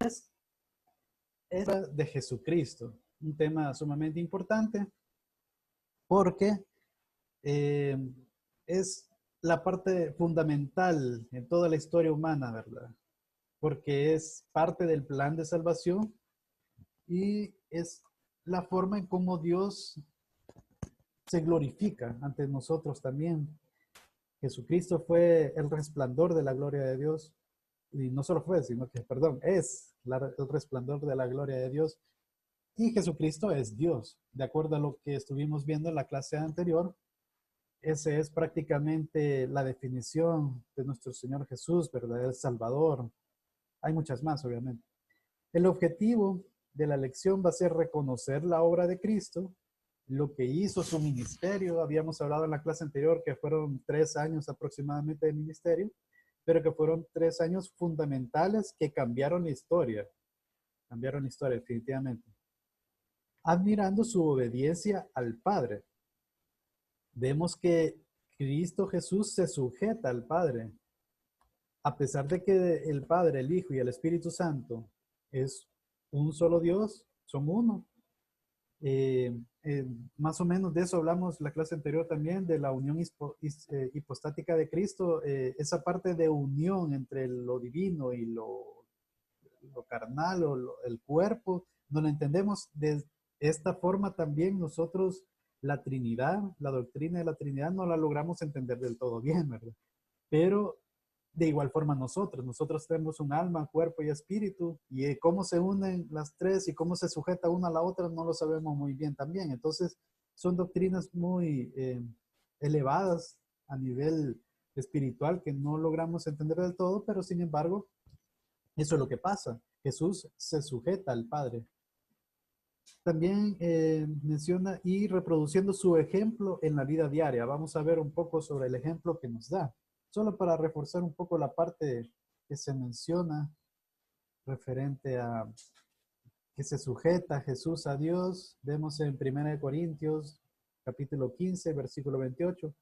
es de Jesucristo, un tema sumamente importante porque eh, es la parte fundamental en toda la historia humana, ¿verdad? Porque es parte del plan de salvación y es la forma en cómo Dios se glorifica ante nosotros también. Jesucristo fue el resplandor de la gloria de Dios. Y no solo fue, sino que, perdón, es el resplandor de la gloria de Dios. Y Jesucristo es Dios. De acuerdo a lo que estuvimos viendo en la clase anterior, esa es prácticamente la definición de nuestro Señor Jesús, ¿verdad? El Salvador. Hay muchas más, obviamente. El objetivo de la lección va a ser reconocer la obra de Cristo, lo que hizo su ministerio. Habíamos hablado en la clase anterior que fueron 3 años aproximadamente de ministerio, pero que fueron 3 años fundamentales que cambiaron la historia definitivamente. Admirando su obediencia al Padre. Vemos que Cristo Jesús se sujeta al Padre. A pesar de que el Padre, el Hijo y el Espíritu Santo es un solo Dios, son uno. Eh, Más o menos de eso hablamos la clase anterior también, de la unión hipostática de Cristo, esa parte de unión entre lo divino y lo carnal o el cuerpo, no lo entendemos de esta forma también nosotros la Trinidad, la doctrina de la Trinidad no la logramos entender del todo bien, ¿verdad? Pero de igual forma nosotros tenemos un alma, cuerpo y espíritu, y cómo se unen las tres y cómo se sujeta una a la otra no lo sabemos muy bien también. Entonces, son doctrinas muy elevadas a nivel espiritual que no logramos entender del todo, pero sin embargo, eso es lo que pasa. Jesús se sujeta al Padre. También menciona y reproduciendo su ejemplo en la vida diaria. Vamos a ver un poco sobre el ejemplo que nos da. Solo para reforzar un poco la parte que se menciona referente a que se sujeta Jesús a Dios. Vemos en 1 Corintios capítulo 15, versículo 28.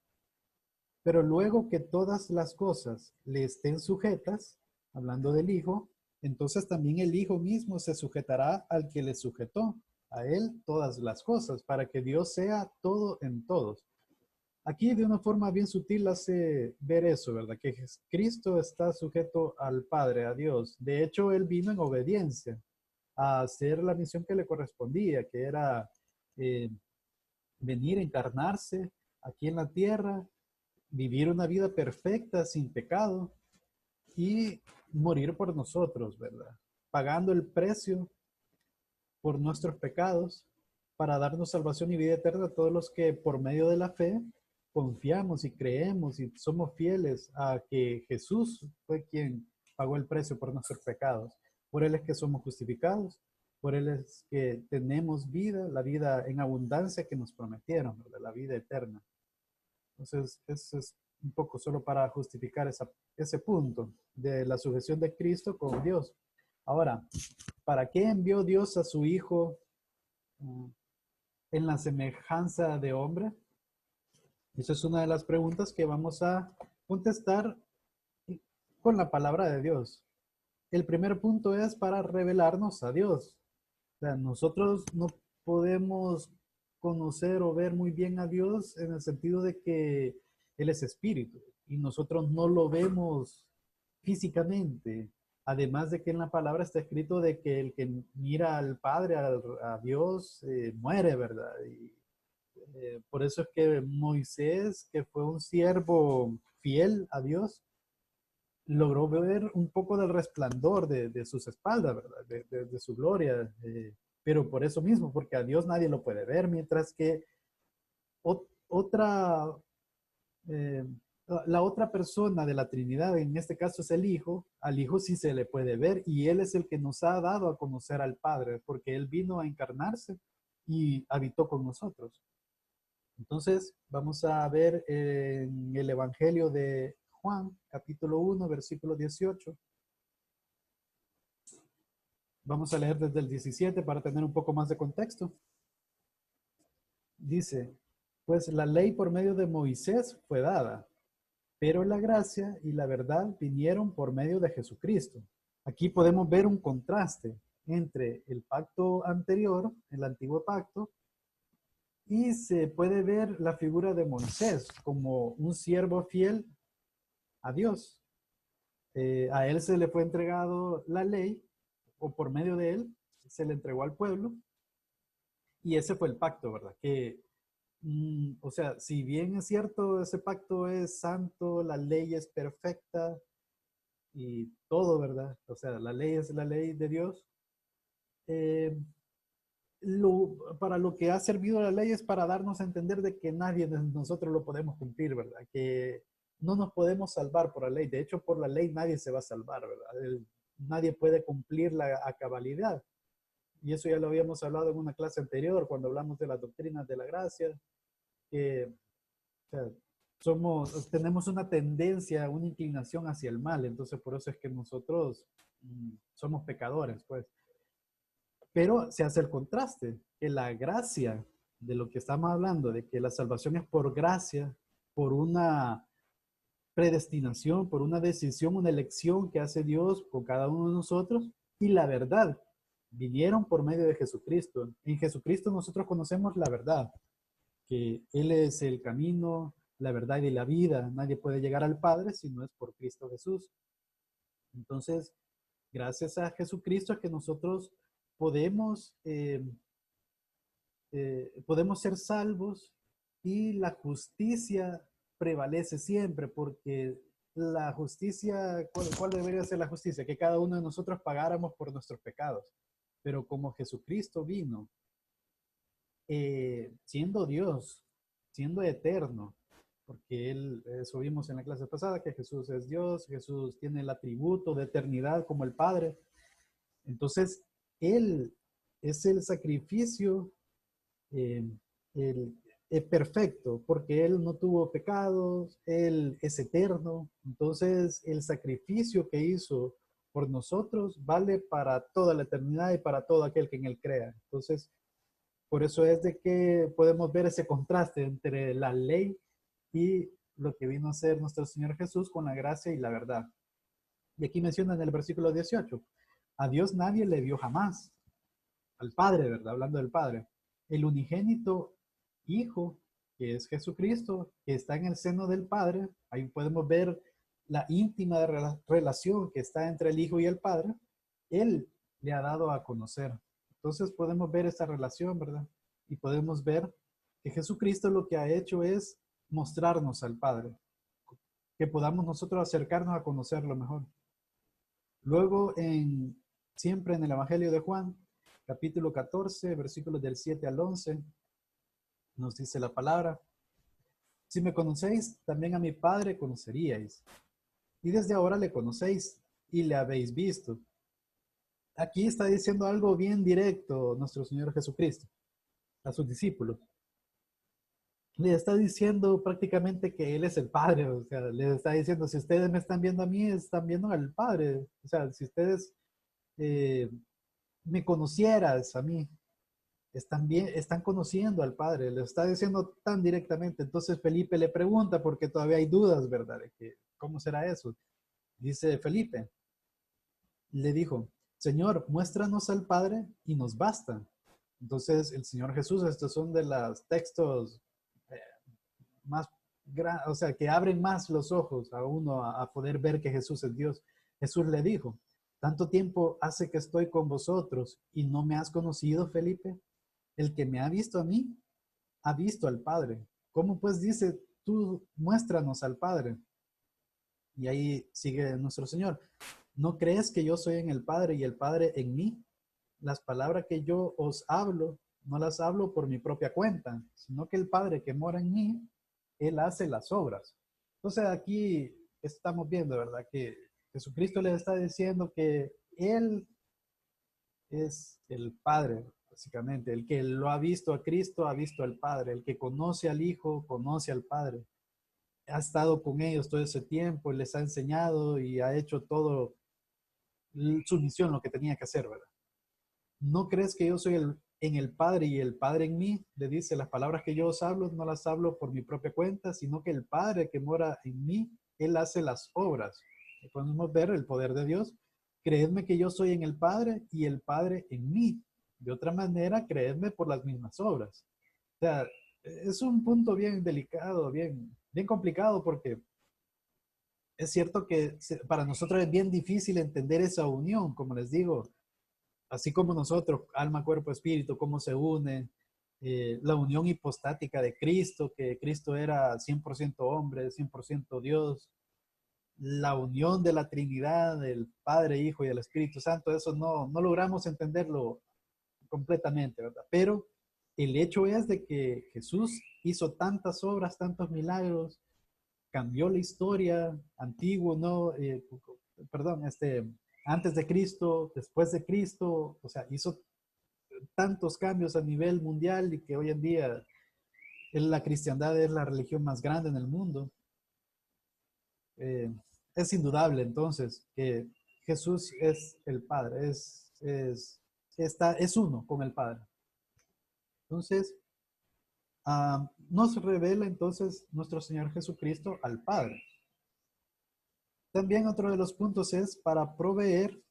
Pero luego que todas las cosas le estén sujetas, hablando del Hijo, entonces también el Hijo mismo se sujetará al que le sujetó, a él todas las cosas, para que Dios sea todo en todos. Aquí de una forma bien sutil hace ver eso, ¿verdad? Que Cristo está sujeto al Padre, a Dios. De hecho, Él vino en obediencia a hacer la misión que le correspondía, que era eh, venir a encarnarse aquí en la tierra, vivir una vida perfecta, sin pecado, y morir por nosotros, ¿verdad? Pagando el precio por nuestros pecados para darnos salvación y vida eterna a todos los que por medio de la fe confiamos y creemos y somos fieles a que Jesús fue quien pagó el precio por nuestros pecados. Por Él es que somos justificados, por Él es que tenemos vida, la vida en abundancia que nos prometieron, ¿verdad? La vida eterna. Entonces, eso es un poco solo para justificar ese punto de la sujeción de Cristo con Dios. Ahora, ¿para qué envió Dios a su Hijo en la semejanza de hombre? Esa es una de las preguntas que vamos a contestar con la palabra de Dios. El primer punto es para revelarnos a Dios. O sea, nosotros no podemos conocer o ver muy bien a Dios en el sentido de que Él es espíritu y nosotros no lo vemos físicamente. Además de que en la palabra está escrito de que el que mira al Padre, a Dios, muere, ¿verdad? Y por eso es que Moisés, que fue un siervo fiel a Dios, logró ver un poco del resplandor de sus espaldas, ¿verdad? De su gloria. Pero por eso mismo, porque a Dios nadie lo puede ver, mientras que otra, eh, la otra persona de la Trinidad, en este caso es el Hijo, al Hijo sí se le puede ver y Él es el que nos ha dado a conocer al Padre, porque Él vino a encarnarse y habitó con nosotros. Entonces, vamos a ver en el Evangelio de Juan, capítulo 1, versículo 18. Vamos a leer desde el 17 para tener un poco más de contexto. Dice, pues la ley por medio de Moisés fue dada, pero la gracia y la verdad vinieron por medio de Jesucristo. Aquí podemos ver un contraste entre el pacto anterior, el antiguo pacto, y se puede ver la figura de Moisés como un siervo fiel a Dios. A él se le fue entregado la ley, o por medio de él se le entregó al pueblo, y ese fue el pacto, ¿verdad? Que, o sea, si bien es cierto, ese pacto es santo, la ley es perfecta y todo, ¿verdad? O sea, la ley es la ley de Dios. Eh, para lo que ha servido la ley es para darnos a entender de que nadie de nosotros lo podemos cumplir, ¿verdad? Que no nos podemos salvar por la ley. De hecho, por la ley nadie se va a salvar, ¿verdad? Nadie puede cumplirla a cabalidad. Y eso ya lo habíamos hablado en una clase anterior, cuando hablamos de las doctrinas de la gracia, que o sea, tenemos una tendencia, una inclinación hacia el mal. Entonces, por eso es que nosotros somos pecadores, pues. Pero se hace el contraste, que la gracia de lo que estamos hablando, de que la salvación es por gracia, por una predestinación, por una decisión, una elección que hace Dios con cada uno de nosotros, y la verdad, vinieron por medio de Jesucristo. En Jesucristo nosotros conocemos la verdad, que Él es el camino, la verdad y la vida. Nadie puede llegar al Padre si no es por Cristo Jesús. Entonces, gracias a Jesucristo es que nosotros podemos, podemos ser salvos y la justicia prevalece siempre, porque la justicia, ¿cuál debería ser la justicia? Que cada uno de nosotros pagáramos por nuestros pecados. Pero como Jesucristo vino, siendo Dios, siendo eterno, porque eso vimos en la clase pasada, que Jesús es Dios, Jesús tiene el atributo de eternidad como el Padre. Entonces, Él es el sacrificio eh, el, perfecto, porque Él no tuvo pecados, Él es eterno. Entonces, el sacrificio que hizo por nosotros vale para toda la eternidad y para todo aquel que en Él crea. Entonces, por eso es de que podemos ver ese contraste entre la ley y lo que vino a ser nuestro Señor Jesús con la gracia y la verdad. Y aquí menciona en el versículo 18, a Dios nadie le vio jamás, al Padre, ¿verdad? Hablando del Padre. El unigénito Hijo, que es Jesucristo, que está en el seno del Padre, ahí podemos ver la íntima relación que está entre el Hijo y el Padre, Él le ha dado a conocer. Entonces podemos ver esa relación, ¿verdad? Y podemos ver que Jesucristo lo que ha hecho es mostrarnos al Padre, que podamos nosotros acercarnos a conocerlo mejor. Luego, siempre en el Evangelio de Juan, capítulo 14, versículos del 7 al 11, nos dice la palabra: si me conocéis, también a mi Padre conoceríais. Y desde ahora le conocéis y le habéis visto. Aquí está diciendo algo bien directo nuestro Señor Jesucristo a sus discípulos. Le está diciendo prácticamente que Él es el Padre. O sea, le está diciendo, si ustedes me están viendo a mí, están viendo al Padre. O sea, si ustedes me conocieras a mí, están conociendo al Padre, le está diciendo tan directamente. Entonces Felipe le pregunta, porque todavía hay dudas, ¿verdad? De que, ¿cómo será eso? Dice Felipe, le dijo, Señor, muéstranos al Padre y nos basta. Entonces el Señor Jesús, estos son de los textos eh, más grandes, o sea, que abren más los ojos a uno a poder ver que Jesús es Dios. Jesús le dijo, tanto tiempo hace que estoy con vosotros y no me has conocido, Felipe. El que me ha visto a mí, ha visto al Padre. ¿Cómo pues dice, tú muéstranos al Padre? Y ahí sigue nuestro Señor. ¿No crees que yo soy en el Padre y el Padre en mí? Las palabras que yo os hablo, no las hablo por mi propia cuenta, sino que el Padre que mora en mí, Él hace las obras. Entonces aquí estamos viendo, ¿verdad? Que Jesucristo les está diciendo que Él es el Padre, básicamente. El que lo ha visto a Cristo, ha visto al Padre. El que conoce al Hijo, conoce al Padre. Ha estado con ellos todo ese tiempo, les ha enseñado y ha hecho todo su misión, lo que tenía que hacer, ¿verdad? ¿No crees que yo soy en el Padre y el Padre en mí? Le dice, las palabras que yo os hablo no las hablo por mi propia cuenta, sino que el Padre que mora en mí, Él hace las obras. Y podemos ver el poder de Dios, creedme que yo soy en el Padre y el Padre en mí. De otra manera, creedme por las mismas obras. O sea, es un punto bien delicado, bien complicado, porque es cierto que para nosotros es bien difícil entender esa unión, como les digo, así como nosotros, alma, cuerpo, espíritu, cómo se unen, la unión hipostática de Cristo, que Cristo era 100% hombre, 100% Dios, la unión de la Trinidad, del Padre, Hijo y del Espíritu Santo, eso no logramos entenderlo completamente, ¿verdad? Pero el hecho es de que Jesús hizo tantas obras, tantos milagros, cambió la historia, antiguo, ¿no? Perdón, antes de Cristo, después de Cristo, o sea, hizo tantos cambios a nivel mundial y que hoy en día la cristiandad es la religión más grande en el mundo. Es indudable entonces que Jesús es el Padre, es uno con el Padre. Entonces, nos revela entonces nuestro Señor Jesucristo al Padre. También otro de los puntos es para proveer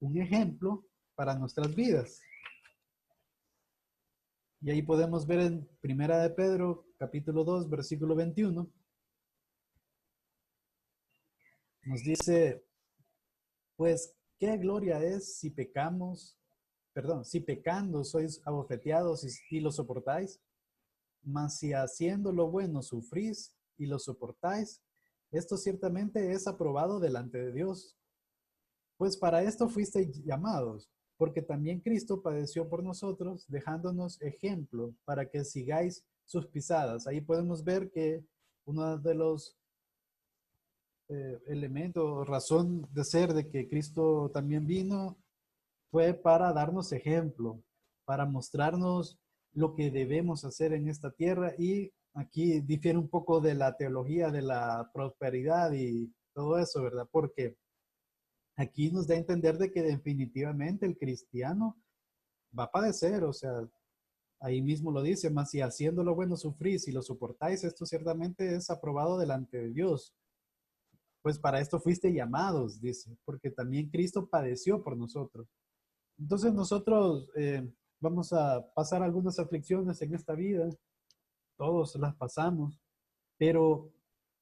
un ejemplo para nuestras vidas. Y ahí podemos ver en Primera de Pedro, capítulo 2, versículo 21. Nos dice, pues, ¿qué gloria es si pecamos, perdón, si pecando sois abofeteados y lo soportáis? Mas si haciendo lo bueno sufrís y lo soportáis, esto ciertamente es aprobado delante de Dios. Pues para esto fuisteis llamados, porque también Cristo padeció por nosotros, dejándonos ejemplo para que sigáis sus pisadas. Ahí podemos ver que uno de los elementos, razón de ser de que Cristo también vino, fue para darnos ejemplo, para mostrarnos lo que debemos hacer en esta tierra. Y aquí difiere un poco de la teología de la prosperidad y todo eso, ¿verdad? Porque aquí nos da a entender de que definitivamente el cristiano va a padecer, o sea, ahí mismo lo dice, mas si haciendo lo bueno sufrís y lo soportáis, esto ciertamente es aprobado delante de Dios. Pues para esto fuiste llamados, dice, porque también Cristo padeció por nosotros. Entonces nosotros vamos a pasar algunas aflicciones en esta vida, todos las pasamos, pero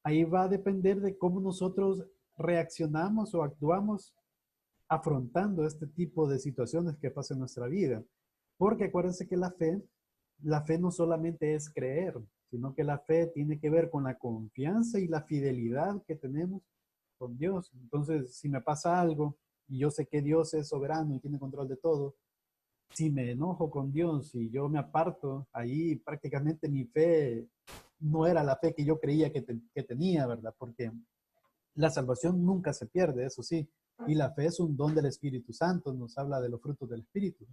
ahí va a depender de cómo nosotros reaccionamos o actuamos afrontando este tipo de situaciones que pasan en nuestra vida. Porque acuérdense que la fe no solamente es creer, sino que la fe tiene que ver con la confianza y la fidelidad que tenemos con Dios. Entonces, si me pasa algo y yo sé que Dios es soberano y tiene control de todo, si me enojo con Dios y yo me aparto, ahí prácticamente mi fe no era la fe que yo creía que tenía, ¿verdad? Porque la salvación nunca se pierde, eso sí, y la fe es un don del Espíritu Santo, nos habla de los frutos del Espíritu.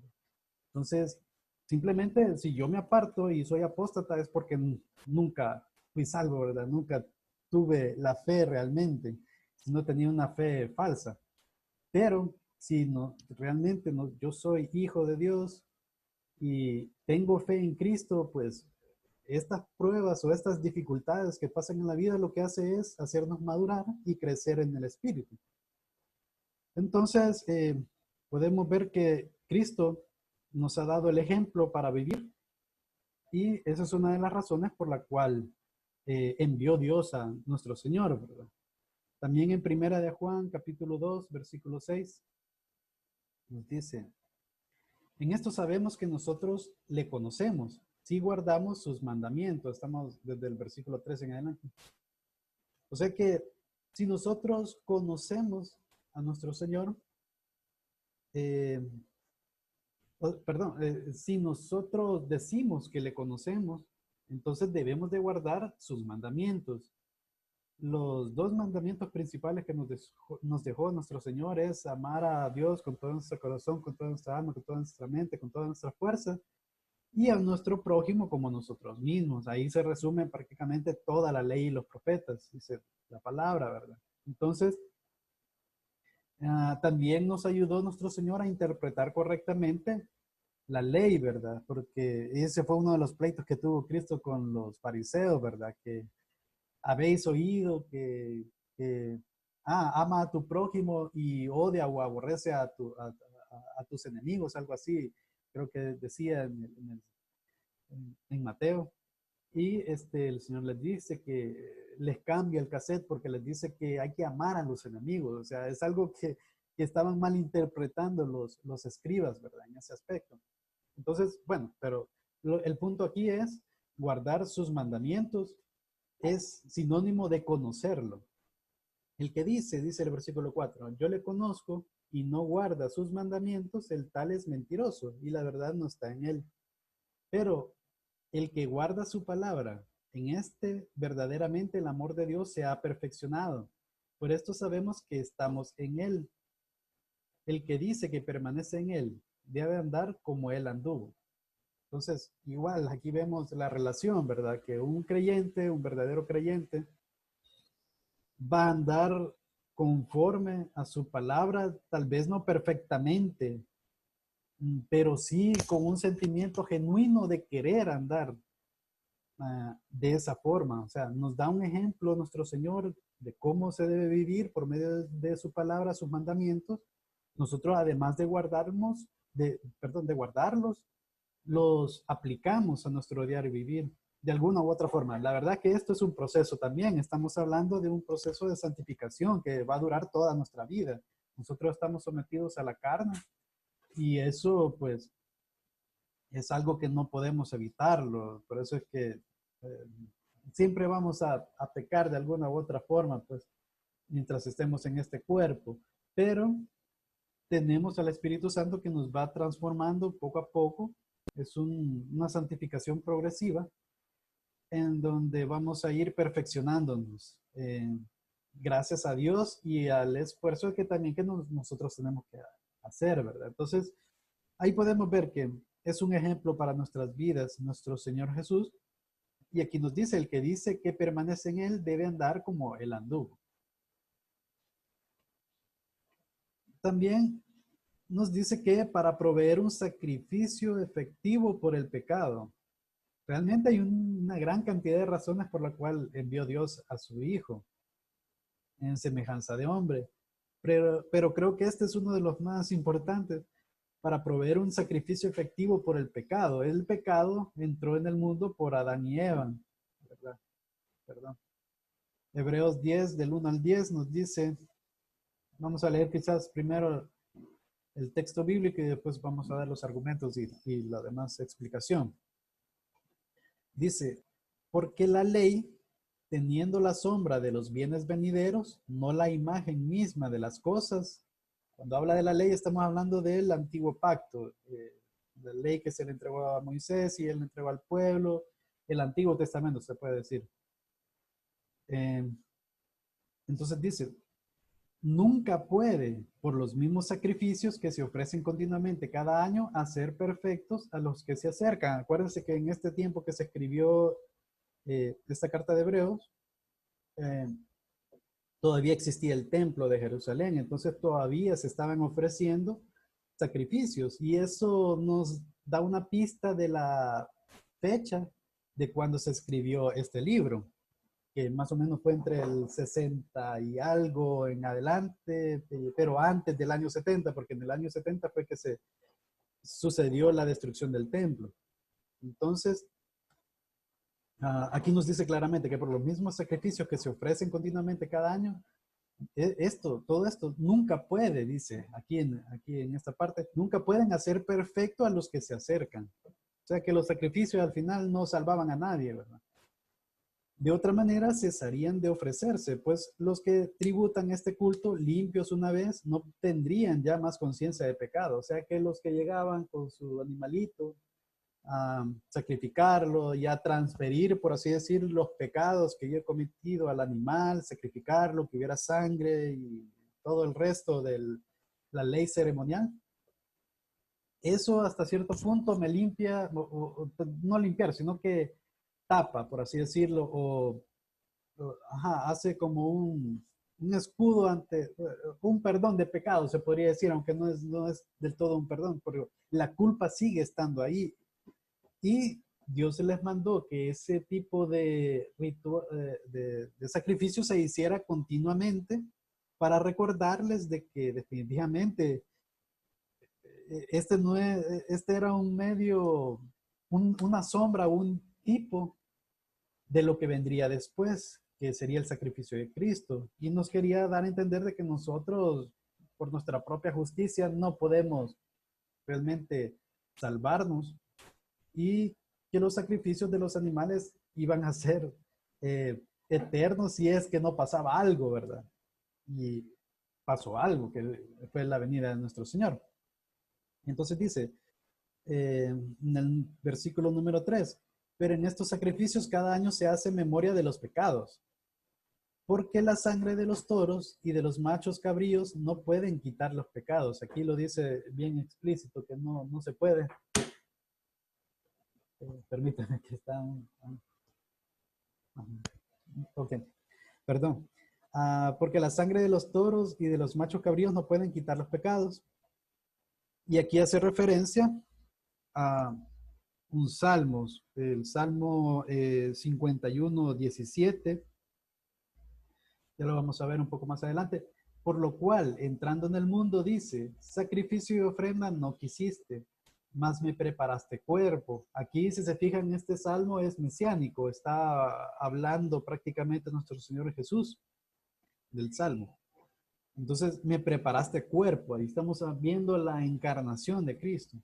Entonces, simplemente si yo me aparto y soy apóstata es porque nunca fui salvo, ¿verdad? Nunca tuve la fe realmente, no tenía una fe falsa. Pero si no, realmente no, yo soy hijo de Dios y tengo fe en Cristo, pues estas pruebas o estas dificultades que pasan en la vida lo que hace es hacernos madurar y crecer en el Espíritu. Entonces, podemos ver que Cristo nos ha dado el ejemplo para vivir y esa es una de las razones por la cual envió Dios a nuestro Señor, ¿verdad? También en Primera de Juan, capítulo 2, versículo 6, nos dice, en esto sabemos que nosotros le conocemos, si guardamos sus mandamientos. Estamos desde el versículo 13 en adelante. O sea que si nosotros conocemos a nuestro Señor, eh, perdón, si nosotros decimos que le conocemos, entonces debemos de guardar sus mandamientos. Los dos mandamientos principales que nos dejó nuestro Señor es amar a Dios con todo nuestro corazón, con toda nuestra alma, con toda nuestra mente, con toda nuestra fuerza, y a nuestro prójimo como nosotros mismos. Ahí se resume prácticamente toda la ley y los profetas, dice la palabra, ¿verdad? Entonces, también nos ayudó nuestro Señor a interpretar correctamente la ley, ¿verdad? Porque ese fue uno de los pleitos que tuvo Cristo con los fariseos, ¿verdad? Que habéis oído que ama a tu prójimo y odia o aborrece a tus enemigos, algo así, creo que decía en Mateo. Y el Señor les dice que les cambia el cassette porque les dice que hay que amar a los enemigos. O sea, es algo que estaban malinterpretando los escribas, ¿verdad? En ese aspecto. Entonces, bueno, pero el punto aquí es guardar sus mandamientos es sinónimo de conocerlo. El que dice el versículo 4, yo le conozco y no guarda sus mandamientos, el tal es mentiroso y la verdad no está en él. Pero el que guarda su palabra, en este verdaderamente el amor de Dios se ha perfeccionado. Por esto sabemos que estamos en él. El que dice que permanece en él debe andar como él anduvo. Entonces, igual, aquí vemos la relación, ¿verdad? Que un creyente, un verdadero creyente, va a andar conforme a su palabra, tal vez no perfectamente, pero sí con un sentimiento genuino de querer andar de esa forma. O sea, nos da un ejemplo nuestro Señor de cómo se debe vivir por medio de su palabra, sus mandamientos. Nosotros, además de guardarnos, de guardarlos, los aplicamos a nuestro diario vivir de alguna u otra forma. La verdad que esto es un proceso también. Estamos hablando de un proceso de santificación que va a durar toda nuestra vida. Nosotros estamos sometidos a la carne y eso pues es algo que no podemos evitarlo. Por eso es que eh, siempre vamos a pecar de alguna u otra forma, pues mientras estemos en este cuerpo. Pero tenemos al Espíritu Santo que nos va transformando poco a poco. Es una santificación progresiva en donde vamos a ir perfeccionándonos gracias a Dios y al esfuerzo que también que nosotros tenemos que hacer, ¿verdad? Entonces, ahí podemos ver que es un ejemplo para nuestras vidas, nuestro Señor Jesús. Y aquí nos dice, el que dice que permanece en él debe andar como él anduvo. También nos dice que para proveer un sacrificio efectivo por el pecado. Realmente hay una gran cantidad de razones por la cual envió Dios a su Hijo en semejanza de hombre. Pero creo que este es uno de los más importantes para proveer un sacrificio efectivo por el pecado. El pecado entró en el mundo por Adán y Eva, ¿verdad? Perdón. Hebreos 10, del 1 al 10, nos dice, vamos a leer quizás primero el texto bíblico y después vamos a dar los argumentos y la demás explicación. Dice, porque la ley, teniendo la sombra de los bienes venideros, no la imagen misma de las cosas. Cuando habla de la ley, estamos hablando del antiguo pacto, la ley que se le entregó a Moisés y él le entregó al pueblo, el Antiguo Testamento, se puede decir. Eh, entonces dice, nunca puede, por los mismos sacrificios que se ofrecen continuamente cada año, hacer perfectos a los que se acercan. Acuérdense que en este tiempo que se escribió esta carta de Hebreos, eh, todavía existía el templo de Jerusalén, entonces todavía se estaban ofreciendo sacrificios y eso nos da una pista de la fecha de cuando se escribió este libro, que más o menos fue entre el 60 y algo en adelante, pero antes del año 70, porque en el año 70 fue que se sucedió la destrucción del templo. Entonces, aquí nos dice claramente que por los mismos sacrificios que se ofrecen continuamente cada año, todo esto nunca puede, dice aquí en esta parte, nunca pueden hacer perfecto a los que se acercan. O sea que los sacrificios al final no salvaban a nadie, ¿verdad? De otra manera cesarían de ofrecerse, pues los que tributan este culto limpios una vez no tendrían ya más conciencia de pecado. O sea que los que llegaban con su animalito a sacrificarlo y a transferir, por así decir, los pecados que yo he cometido al animal, sacrificarlo, que hubiera sangre y todo el resto de la ley ceremonial. Eso hasta cierto punto me limpia, no limpiar, sino que tapa, por así decirlo, hace como un escudo ante un perdón de pecado, se podría decir, aunque no es del todo un perdón, pero la culpa sigue estando ahí. Y Dios les mandó que ese tipo de sacrificio se hiciera continuamente para recordarles de que definitivamente este, no es, este era un medio, una sombra, un tipo de lo que vendría después, que sería el sacrificio de Cristo. Y nos quería dar a entender de que nosotros, por nuestra propia justicia, no podemos realmente salvarnos y que los sacrificios de los animales iban a ser eternos si es que no pasaba algo, ¿verdad? Y pasó algo, que fue la venida de nuestro Señor. Entonces dice, en el versículo número 3, pero en estos sacrificios cada año se hace memoria de los pecados, porque la sangre de los toros y de los machos cabríos no pueden quitar los pecados. Aquí lo dice bien explícito que no se puede. Permítame que está... ok, perdón. Porque la sangre de los toros y de los machos cabríos no pueden quitar los pecados. Y aquí hace referencia a un salmo, el Salmo 51, 17. Ya lo vamos a ver un poco más adelante. Por lo cual, entrando en el mundo, dice, sacrificio y ofrenda no quisiste, mas me preparaste cuerpo. Aquí, si se fijan, este salmo es mesiánico, está hablando prácticamente nuestro Señor Jesús del salmo. Entonces, me preparaste cuerpo. Ahí estamos viendo la encarnación de Cristo.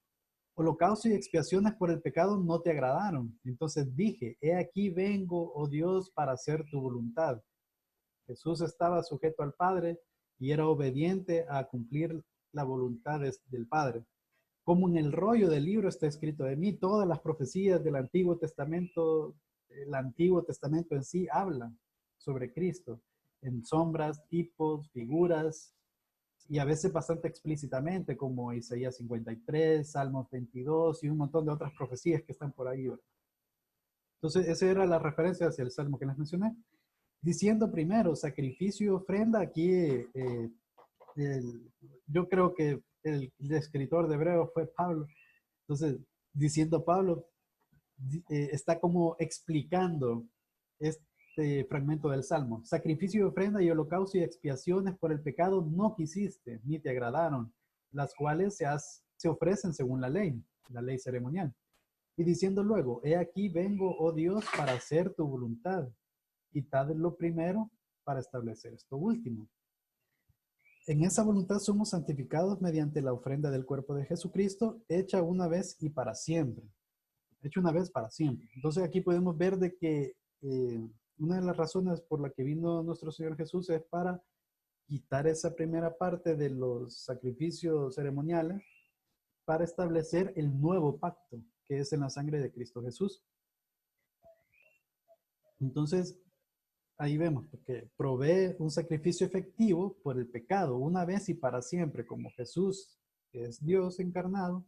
Holocausto y expiaciones por el pecado no te agradaron. Entonces dije, he aquí vengo, oh Dios, para hacer tu voluntad. Jesús estaba sujeto al Padre y era obediente a cumplir la voluntad del Padre. Como en el rollo del libro está escrito de mí, todas las profecías del Antiguo Testamento, el Antiguo Testamento en sí hablan sobre Cristo, en sombras, tipos, figuras, y a veces bastante explícitamente, como Isaías 53, Salmos 22 y un montón de otras profecías que están por ahí. Entonces, esa era la referencia hacia el Salmo que les mencioné. Diciendo primero, sacrificio y ofrenda, aquí yo creo que el escritor de Hebreo fue Pablo. Entonces, diciendo Pablo, está como explicando este fragmento del Salmo. Sacrificio y ofrenda y holocausto y expiaciones por el pecado no quisiste, ni te agradaron, las cuales se ofrecen según la ley ceremonial. Y diciendo luego, he aquí vengo, oh Dios, para hacer tu voluntad. Quitad lo primero para establecer esto último. En esa voluntad somos santificados mediante la ofrenda del cuerpo de Jesucristo, hecha una vez y para siempre. Hecha una vez para siempre. Entonces aquí podemos ver de que una de las razones por la que vino nuestro Señor Jesús es para quitar esa primera parte de los sacrificios ceremoniales para establecer el nuevo pacto, que es en la sangre de Cristo Jesús. Entonces, ahí vemos que provee un sacrificio efectivo por el pecado una vez y para siempre, como Jesús es Dios encarnado,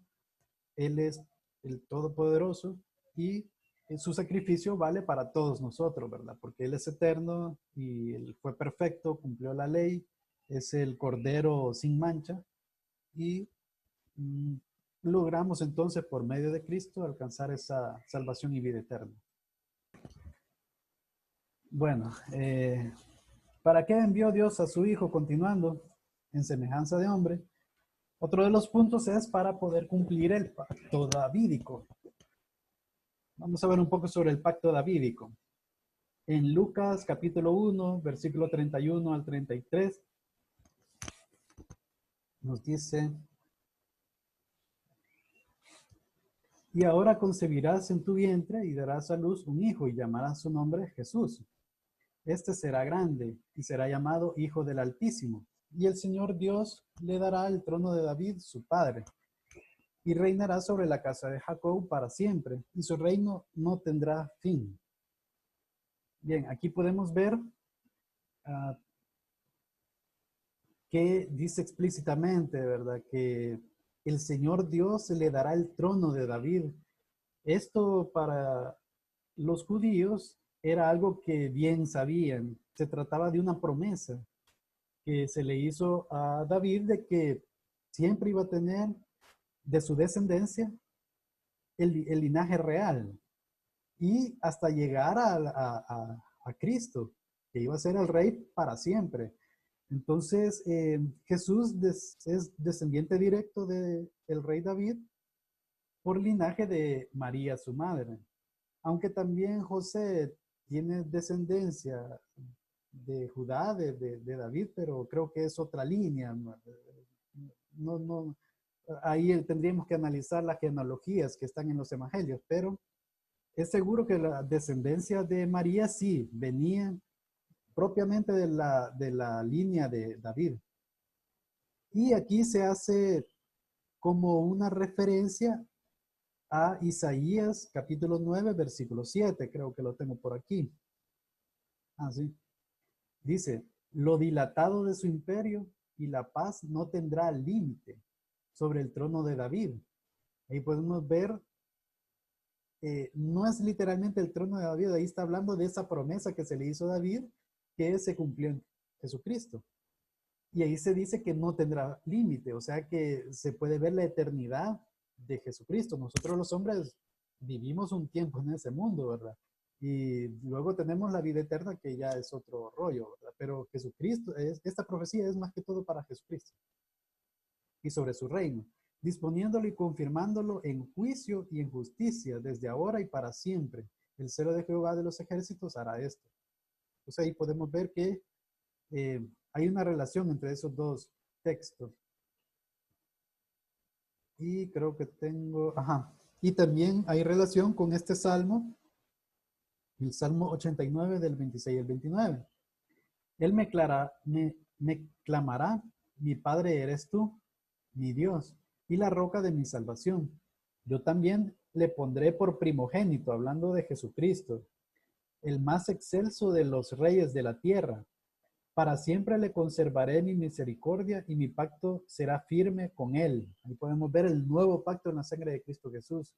Él es el Todopoderoso y su sacrificio vale para todos nosotros, ¿verdad? Porque Él es eterno y Él fue perfecto, cumplió la ley, es el Cordero sin mancha y logramos entonces por medio de Cristo alcanzar esa salvación y vida eterna. Bueno, ¿para qué envió Dios a su Hijo continuando en semejanza de hombre? Otro de los puntos es para poder cumplir el pacto davídico. Vamos a ver un poco sobre el pacto davídico. En Lucas capítulo 1, versículo 31 al 33, nos dice, y ahora concebirás en tu vientre y darás a luz un hijo y llamarás su nombre Jesús. Este será grande y será llamado Hijo del Altísimo. Y el Señor Dios le dará el trono de David, su padre, y reinará sobre la casa de Jacob para siempre, y su reino no tendrá fin. Bien, aquí podemos ver que dice explícitamente, ¿verdad? Que el Señor Dios le dará el trono de David. Esto para los judíos era algo que bien sabían. Se trataba de una promesa que se le hizo a David de que siempre iba a tener de su descendencia el linaje real y hasta llegar a Cristo, que iba a ser el rey para siempre. Entonces, Jesús es descendiente directo del rey David por linaje de María, su madre. Aunque también José tiene descendencia de Judá, de David, pero creo que es otra línea. No, ahí tendríamos que analizar las genealogías que están en los evangelios, pero es seguro que la descendencia de María sí venía propiamente de la línea de David. Y aquí se hace como una referencia a Isaías capítulo 9, versículo 7. Creo que lo tengo por aquí. Así. Dice, lo dilatado de su imperio y la paz no tendrá límite sobre el trono de David. Ahí podemos ver, no es literalmente el trono de David, ahí está hablando de esa promesa que se le hizo a David, que se cumplió en Jesucristo. Y ahí se dice que no tendrá límite, o sea que se puede ver la eternidad de Jesucristo. Nosotros los hombres vivimos un tiempo en ese mundo, ¿verdad? Y luego tenemos la vida eterna que ya es otro rollo, ¿verdad? Pero Jesucristo, esta profecía es más que todo para Jesucristo y sobre su reino, disponiéndolo y confirmándolo en juicio y en justicia desde ahora y para siempre. El celo de Jehová de los ejércitos hará esto. Entonces ahí podemos ver que hay una relación entre esos dos textos. Y creo que tengo, ajá, y también hay relación con este salmo, el Salmo 89 del 26 al 29. Él me clamará, mi Padre eres tú, mi Dios, y la roca de mi salvación. Yo también le pondré por primogénito, hablando de Jesucristo, el más excelso de los reyes de la tierra. Para siempre le conservaré mi misericordia y mi pacto será firme con él. Ahí podemos ver el nuevo pacto en la sangre de Cristo Jesús.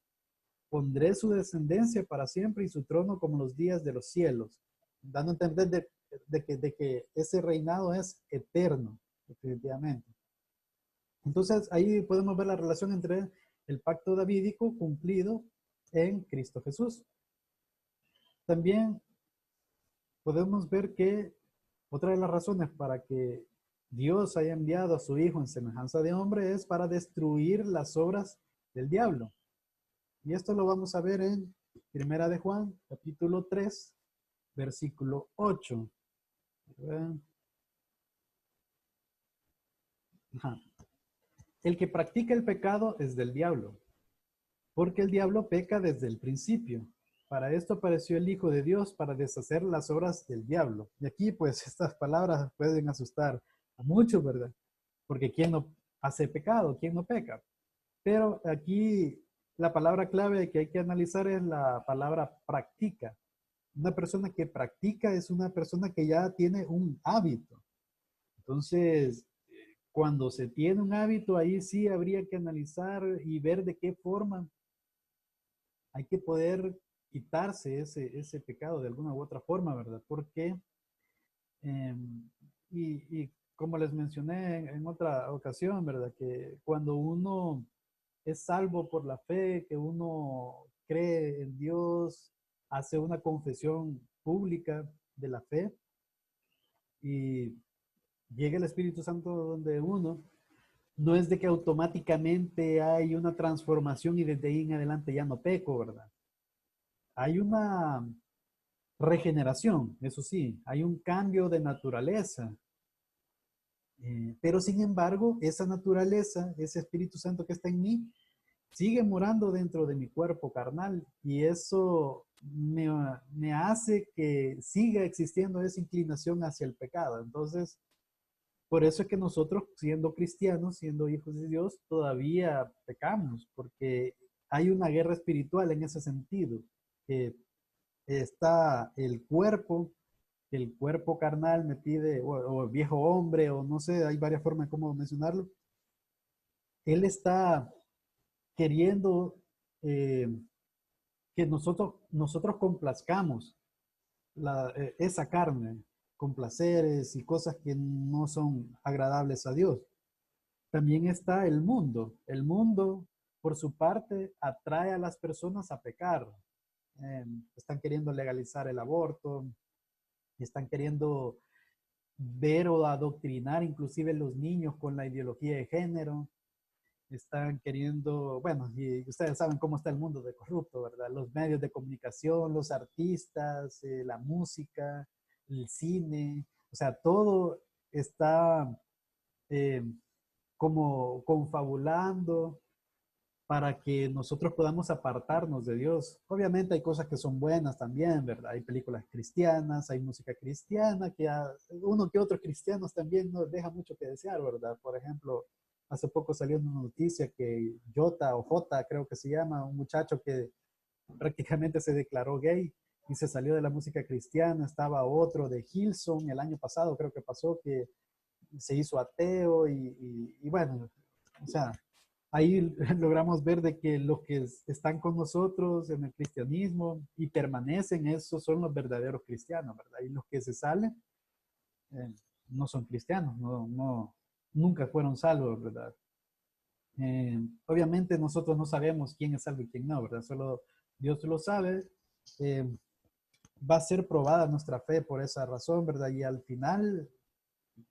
Pondré su descendencia para siempre y su trono como los días de los cielos, dando a entender de que ese reinado es eterno, definitivamente. Entonces ahí podemos ver la relación entre el pacto davídico cumplido en Cristo Jesús. También podemos ver que otra de las razones para que Dios haya enviado a su Hijo en semejanza de hombre es para destruir las obras del diablo. Y esto lo vamos a ver en Primera de Juan, capítulo 3, versículo 8. Ajá. El que practica el pecado es del diablo, porque el diablo peca desde el principio. Para esto apareció el Hijo de Dios, para deshacer las obras del diablo. Y aquí, pues, estas palabras pueden asustar a muchos, ¿verdad? Porque ¿quién no hace pecado? ¿Quién no peca? Pero aquí la palabra clave que hay que analizar es la palabra practica. Una persona que practica es una persona que ya tiene un hábito. Entonces, cuando se tiene un hábito, ahí sí habría que analizar y ver de qué forma hay que poder quitarse ese pecado de alguna u otra forma, ¿verdad? Porque, eh, y como les mencioné en otra ocasión, ¿verdad? Que cuando uno es salvo por la fe, que uno cree en Dios, hace una confesión pública de la fe y llega el Espíritu Santo donde uno, no es de que automáticamente hay una transformación y desde ahí en adelante ya no peco, ¿verdad? Hay una regeneración, eso sí, hay un cambio de naturaleza. Pero sin embargo, esa naturaleza, ese Espíritu Santo que está en mí, sigue morando dentro de mi cuerpo carnal y eso me hace que siga existiendo esa inclinación hacia el pecado. Entonces, por eso es que nosotros, siendo cristianos, siendo hijos de Dios, todavía pecamos, porque hay una guerra espiritual en ese sentido, que está el cuerpo carnal me pide, o viejo hombre, o no sé, hay varias formas de cómo mencionarlo. Él está queriendo eh, que nosotros complazcamos esa carne con placeres y cosas que no son agradables a Dios. También está el mundo. El mundo, por su parte, atrae a las personas a pecar. Están queriendo legalizar el aborto, están queriendo ver o adoctrinar inclusive los niños con la ideología de género. Están queriendo, bueno, y ustedes saben cómo está el mundo de corrupto, ¿verdad? Los medios de comunicación, los artistas, la música, el cine, o sea, todo está eh, como confabulando para que nosotros podamos apartarnos de Dios. Obviamente hay cosas que son buenas también, ¿verdad? Hay películas cristianas, hay música cristiana, que uno que otros cristianos también nos deja mucho que desear, ¿verdad? Por ejemplo, hace poco salió una noticia que Jota o Jota, creo que se llama, un muchacho que prácticamente se declaró gay y se salió de la música cristiana. Estaba otro de Hillsong el año pasado, creo que pasó, que se hizo ateo y bueno, o sea, ahí logramos ver de que los que están con nosotros en el cristianismo y permanecen, esos son los verdaderos cristianos, ¿verdad? Y los que se salen eh, no son cristianos, nunca fueron salvos, ¿verdad? Obviamente nosotros no sabemos quién es salvo y quién no, ¿verdad? Solo Dios lo sabe. Eh, Va a ser probada nuestra fe por esa razón, ¿verdad? Y al final,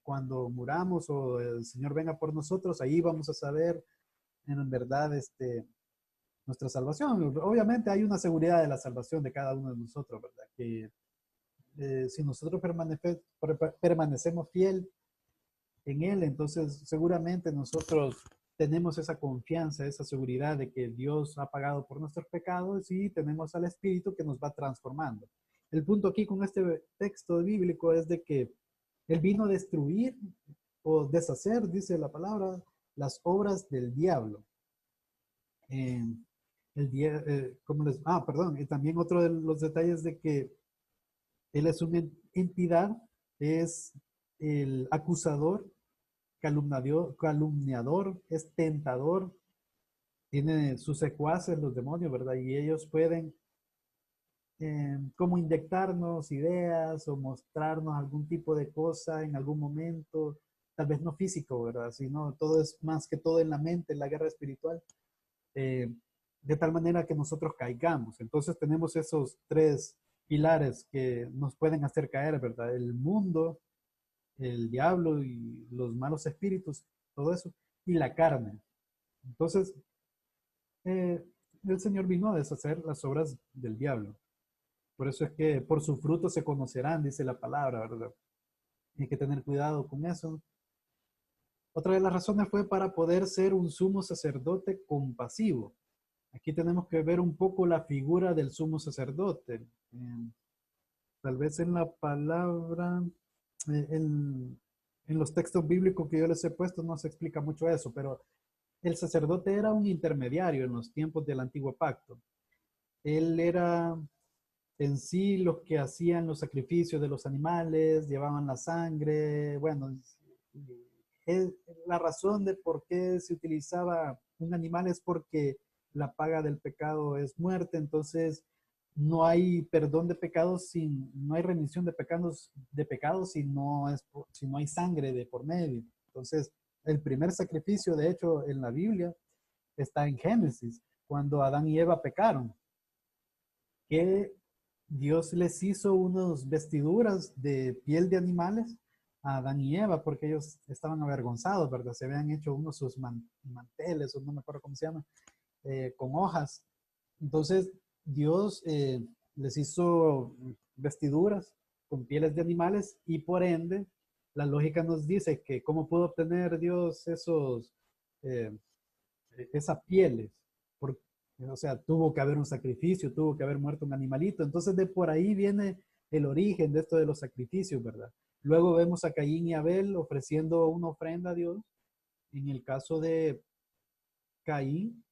cuando muramos o el Señor venga por nosotros, ahí vamos a saber en verdad nuestra salvación. Obviamente hay una seguridad de la salvación de cada uno de nosotros, ¿verdad? Que si nosotros permanecemos fiel en Él, entonces seguramente nosotros tenemos esa confianza, esa seguridad de que Dios ha pagado por nuestros pecados y tenemos al Espíritu que nos va transformando. El punto aquí con este texto bíblico es de que Él vino a destruir o deshacer, dice la palabra, las obras del diablo. Eh, perdón, y también otro de los detalles de que Él es una entidad, es el acusador, calumniador, es tentador, tiene sus secuaces, los demonios, ¿verdad? Y ellos pueden como inyectarnos ideas o mostrarnos algún tipo de cosa en algún momento, tal vez no físico, ¿verdad? Sino todo es más que todo en la mente, en la guerra espiritual, eh, de tal manera que nosotros caigamos. Entonces tenemos esos tres pilares que nos pueden hacer caer, ¿verdad? El mundo, el diablo y los malos espíritus, todo eso, y la carne. Entonces, eh, el Señor vino a deshacer las obras del diablo. Por eso es que por su fruto se conocerán, dice la palabra, ¿verdad? Hay que tener cuidado con eso. Otra de las razones fue para poder ser un sumo sacerdote compasivo. Aquí tenemos que ver un poco la figura del sumo sacerdote. Tal vez en la palabra, eh, en, en los textos bíblicos que yo les he puesto no se explica mucho eso, pero el sacerdote era un intermediario en los tiempos del antiguo pacto. Él era en sí los que hacían los sacrificios de los animales, llevaban la sangre. Bueno, es, la razón de por qué se utilizaba un animal es porque la paga del pecado es muerte. Entonces no hay perdón de pecados sin, no hay remisión de pecados si no es, si no hay sangre de por medio. Entonces, el primer sacrificio, de hecho, en la Biblia está en Génesis, cuando Adán y Eva pecaron, que Dios les hizo unas vestiduras de piel de animales a Adán y Eva, porque ellos estaban avergonzados, ¿verdad? Se habían hecho unos sus manteles, o no me acuerdo cómo se llama, con hojas. Entonces, Dios les hizo vestiduras con pieles de animales y por ende, la lógica nos dice que cómo pudo obtener Dios eh, esas pieles. Por, o sea, tuvo que haber un sacrificio, tuvo que haber muerto un animalito. Entonces, de por ahí viene el origen de esto de los sacrificios, ¿verdad? Luego vemos a Caín y Abel ofreciendo una ofrenda a Dios. En el caso de Caín,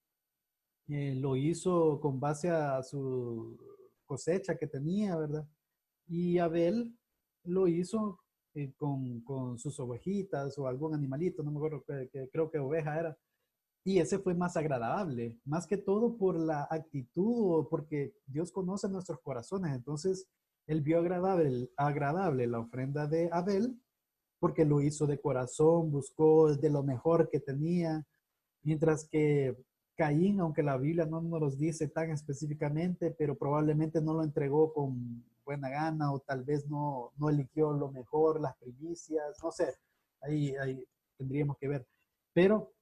lo hizo con base a su cosecha que tenía, ¿verdad? Y Abel lo hizo con sus ovejitas o algún animalito, no me acuerdo, creo que oveja era. Y ese fue más agradable, más que todo por la actitud o porque Dios conoce nuestros corazones. Entonces, él vio agradable la ofrenda de Abel porque lo hizo de corazón, buscó de lo mejor que tenía, mientras que Caín, aunque la Biblia no nos los dice tan específicamente, pero probablemente no lo entregó con buena gana, o tal vez no eligió lo mejor, las primicias, no sé, ahí tendríamos que ver. Pero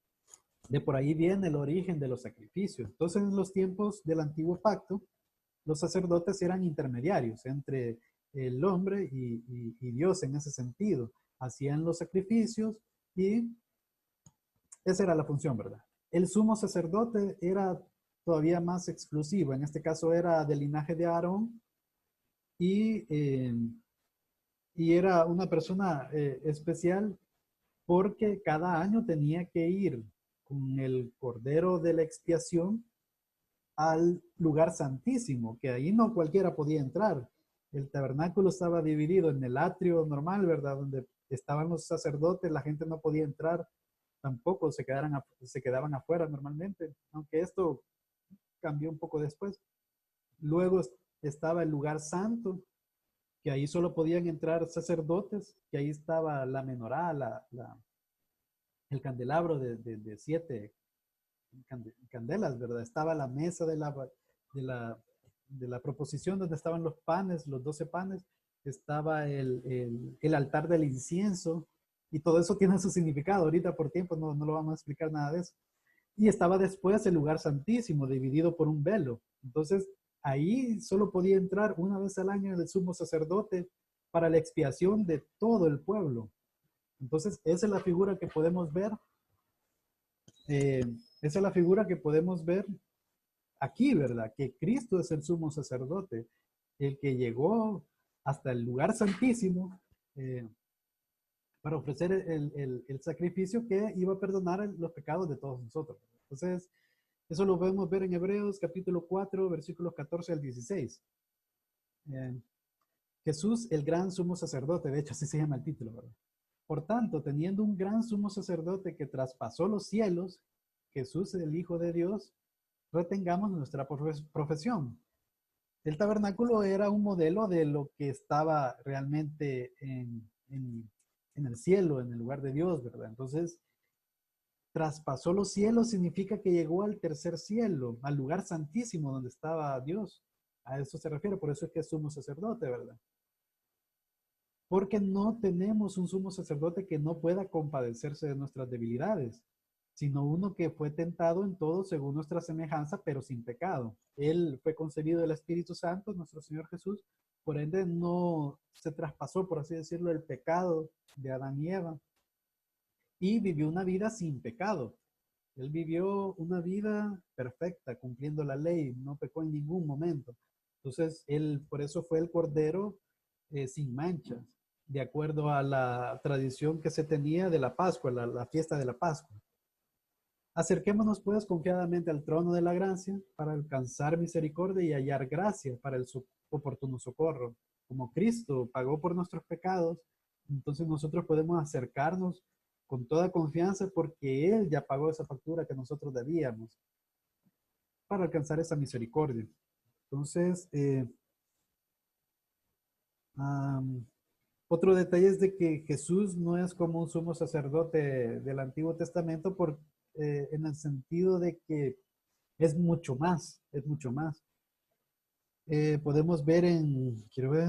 de por ahí viene el origen de los sacrificios. Entonces, en los tiempos del antiguo pacto, los sacerdotes eran intermediarios entre el hombre y Dios en ese sentido. Hacían los sacrificios y esa era la función, ¿verdad? El sumo sacerdote era todavía más exclusivo. En este caso era del linaje de Aarón y, eh, y era una persona especial porque cada año tenía que ir con el cordero de la expiación al lugar santísimo, que ahí no cualquiera podía entrar. El tabernáculo estaba dividido en el atrio normal, ¿verdad? Donde estaban los sacerdotes, la gente no podía entrar, tampoco se quedaban afuera normalmente, aunque esto cambió un poco después. Luego estaba el lugar santo, que ahí solo podían entrar sacerdotes, que ahí estaba la menorá, el candelabro de 7 candelas, ¿verdad? Estaba la mesa de la, de la proposición donde estaban los panes, los 12 panes, estaba el altar del incienso, y todo eso tiene su significado. Ahorita por tiempo no lo vamos a explicar nada de eso. Y estaba después el lugar santísimo, dividido por un velo. Entonces, ahí solo podía entrar una vez al año el sumo sacerdote para la expiación de todo el pueblo. Entonces, esa es la figura que podemos ver. eh, Esa es la figura que podemos ver aquí, ¿verdad? Que Cristo es el sumo sacerdote, el que llegó hasta el lugar santísimo para ofrecer el sacrificio que iba a perdonar los pecados de todos nosotros. Entonces, eso lo podemos ver en Hebreos capítulo 4, versículos 14 al 16. Eh, Jesús, el gran sumo sacerdote, de hecho así se llama el título, ¿verdad? Por tanto, teniendo un gran sumo sacerdote que traspasó los cielos, Jesús, el Hijo de Dios, retengamos nuestra profesión. El tabernáculo era un modelo de lo que estaba realmente en el cielo, en el lugar de Dios, ¿verdad? Entonces, traspasó los cielos significa que llegó al tercer cielo, al lugar santísimo donde estaba Dios. A eso se refiere, por eso es que es sumo sacerdote, ¿verdad? Porque no tenemos un sumo sacerdote que no pueda compadecerse de nuestras debilidades, sino uno que fue tentado en todo según nuestra semejanza, pero sin pecado. Él fue concebido del Espíritu Santo, nuestro Señor Jesús, por ende no se traspasó, por así decirlo, el pecado de Adán y Eva, y vivió una vida sin pecado. Él vivió una vida perfecta, cumpliendo la ley, no pecó en ningún momento. Entonces, él, por eso fue el cordero sin manchas, de acuerdo a la tradición que se tenía de la Pascua, la fiesta de la Pascua. Acerquémonos pues confiadamente al trono de la gracia para alcanzar misericordia y hallar gracia para el oportuno socorro. Como Cristo pagó por nuestros pecados, entonces nosotros podemos acercarnos con toda confianza porque Él ya pagó esa factura que nosotros debíamos para alcanzar esa misericordia. Entonces, um, otro detalle es de que Jesús no es como un sumo sacerdote del Antiguo Testamento en el sentido de que es mucho más, es mucho más. Podemos ver quiero ver,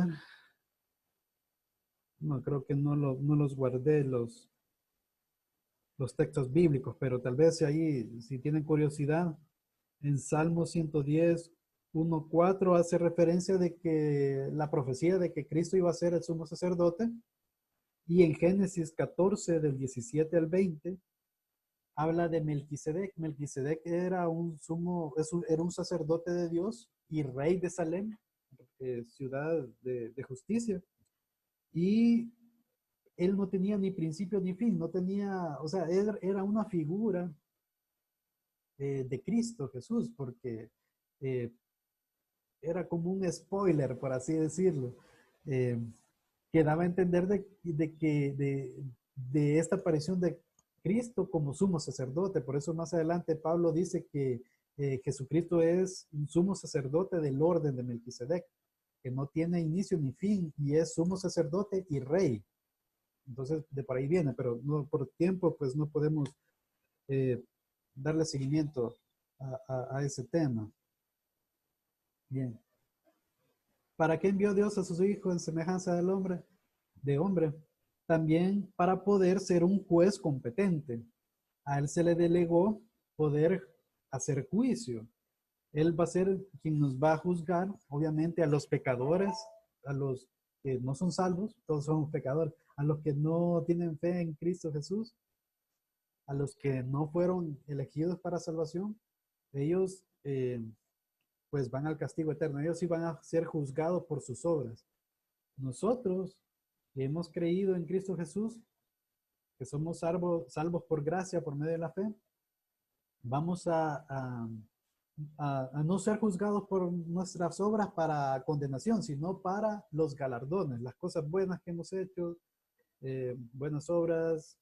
no creo que no los guardé los textos bíblicos, pero tal vez ahí, si tienen curiosidad, en Salmo 110, 1:4 hace referencia de que la profecía de que Cristo iba a ser el sumo sacerdote, y en Génesis 14, del 17 al 20, habla de Melquisedec. Melquisedec era era un sacerdote de Dios y rey de Salem, ciudad de justicia. Y él no tenía ni principio ni fin, no tenía, o sea, era una figura de Cristo Jesús, porque eh, era como un spoiler, por así decirlo, eh, que daba a entender de esta aparición de Cristo como sumo sacerdote. Por eso más adelante Pablo dice que Jesucristo es un sumo sacerdote del orden de Melquisedec, que no tiene inicio ni fin y es sumo sacerdote y rey. Entonces, de por ahí viene, pero no, por tiempo, pues no podemos eh, darle seguimiento a ese tema. Bien. ¿Para qué envió Dios a su Hijo en semejanza del hombre? De hombre. También para poder ser un juez competente. A él se le delegó poder hacer juicio. Él va a ser quien nos va a juzgar, obviamente, a los pecadores, a los que no son salvos, todos somos pecadores, a los que no tienen fe en Cristo Jesús, a los que no fueron elegidos para salvación, ellos pues van al castigo eterno, ellos sí van a ser juzgados por sus obras. Nosotros que hemos creído en Cristo Jesús, que somos salvos por gracia, por medio de la fe, vamos a no ser juzgados por nuestras obras para condenación, sino para los galardones, las cosas buenas que hemos hecho, buenas obras,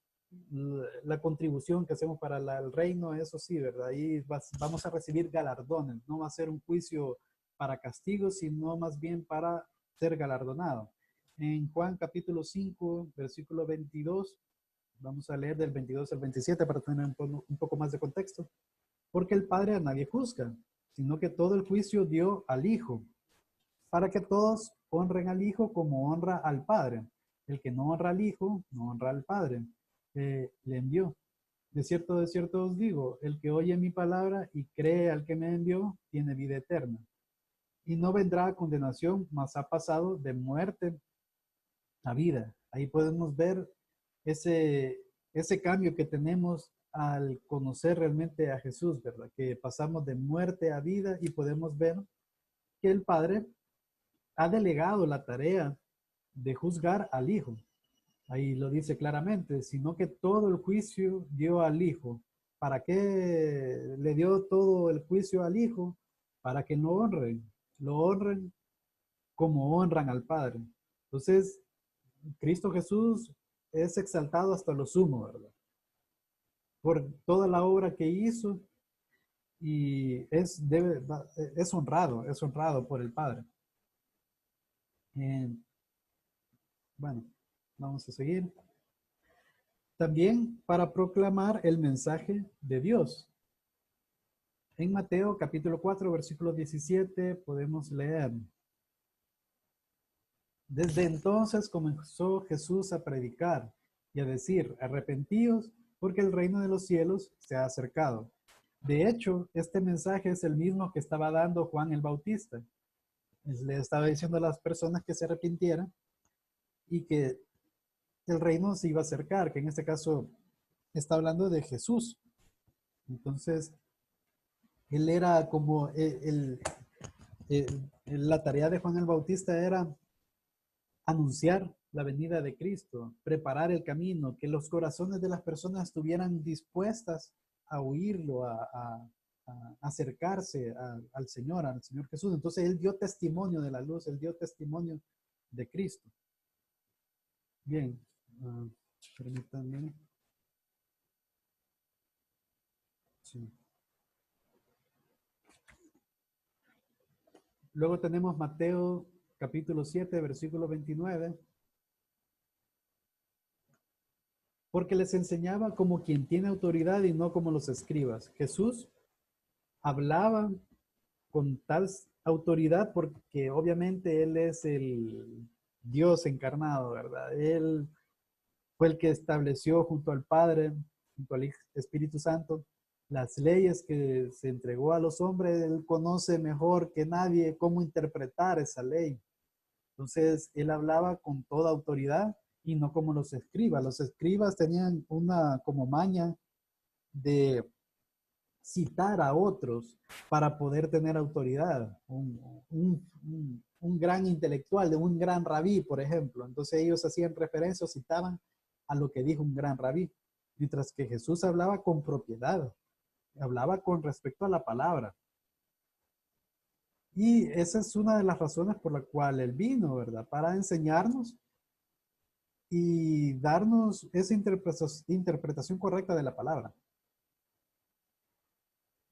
la contribución que hacemos para el reino, eso sí, ¿verdad? Ahí vamos a recibir galardones, no va a ser un juicio para castigo, sino más bien para ser galardonado. En Juan capítulo 5, versículo 22, vamos a leer del 22 al 27 para tener un poco más de contexto. Porque el Padre a nadie juzga, sino que todo el juicio dio al Hijo, para que todos honren al Hijo como honra al Padre. El que no honra al Hijo, no honra al Padre, le envió. De cierto os digo, el que oye mi palabra y cree al que me envió, tiene vida eterna. Y no vendrá a condenación, mas ha pasado de muerte a vida. Ahí podemos ver ese cambio que tenemos al conocer realmente a Jesús, ¿verdad? Que pasamos de muerte a vida y podemos ver que el Padre ha delegado la tarea de juzgar al Hijo. Ahí lo dice claramente, sino que todo el juicio dio al Hijo. ¿Para qué le dio todo el juicio al Hijo? Para que lo honren como honran al Padre. Entonces, Cristo Jesús es exaltado hasta lo sumo, ¿verdad? Por toda la obra que hizo y es honrado por el Padre. Eh, bueno, vamos a seguir. También para proclamar el mensaje de Dios. En Mateo capítulo 4, versículo 17 podemos leer. Desde entonces comenzó Jesús a predicar y a decir, arrepentíos porque el reino de los cielos se ha acercado. De hecho, este mensaje es el mismo que estaba dando Juan el Bautista. Le estaba diciendo a las personas que se arrepintieran y que el reino se iba a acercar, que en este caso está hablando de Jesús. Entonces, él era como la tarea de Juan el Bautista era anunciar la venida de Cristo, preparar el camino, que los corazones de las personas estuvieran dispuestas a oírlo, a acercarse al Señor Jesús. Entonces él dio testimonio de la luz, él dio testimonio de Cristo. Bien, permítanme. Sí. Luego tenemos Mateo capítulo 7, versículo 29. Porque les enseñaba como quien tiene autoridad y no como los escribas. Jesús hablaba con tal autoridad porque obviamente Él es el Dios encarnado, ¿verdad? Él fue el que estableció junto al Padre, junto al Espíritu Santo, las leyes que se entregó a los hombres. Él conoce mejor que nadie cómo interpretar esa ley. Entonces, Él hablaba con toda autoridad y no como los escribas. Los escribas tenían una como maña de citar a otros para poder tener autoridad. Un gran intelectual, de un gran rabí, por ejemplo. Entonces ellos hacían referencia o citaban a lo que dijo un gran rabí. Mientras que Jesús hablaba con propiedad, hablaba con respecto a la palabra. Y esa es una de las razones por la cual Él vino, ¿verdad? Para enseñarnos y darnos esa interpretación correcta de la palabra.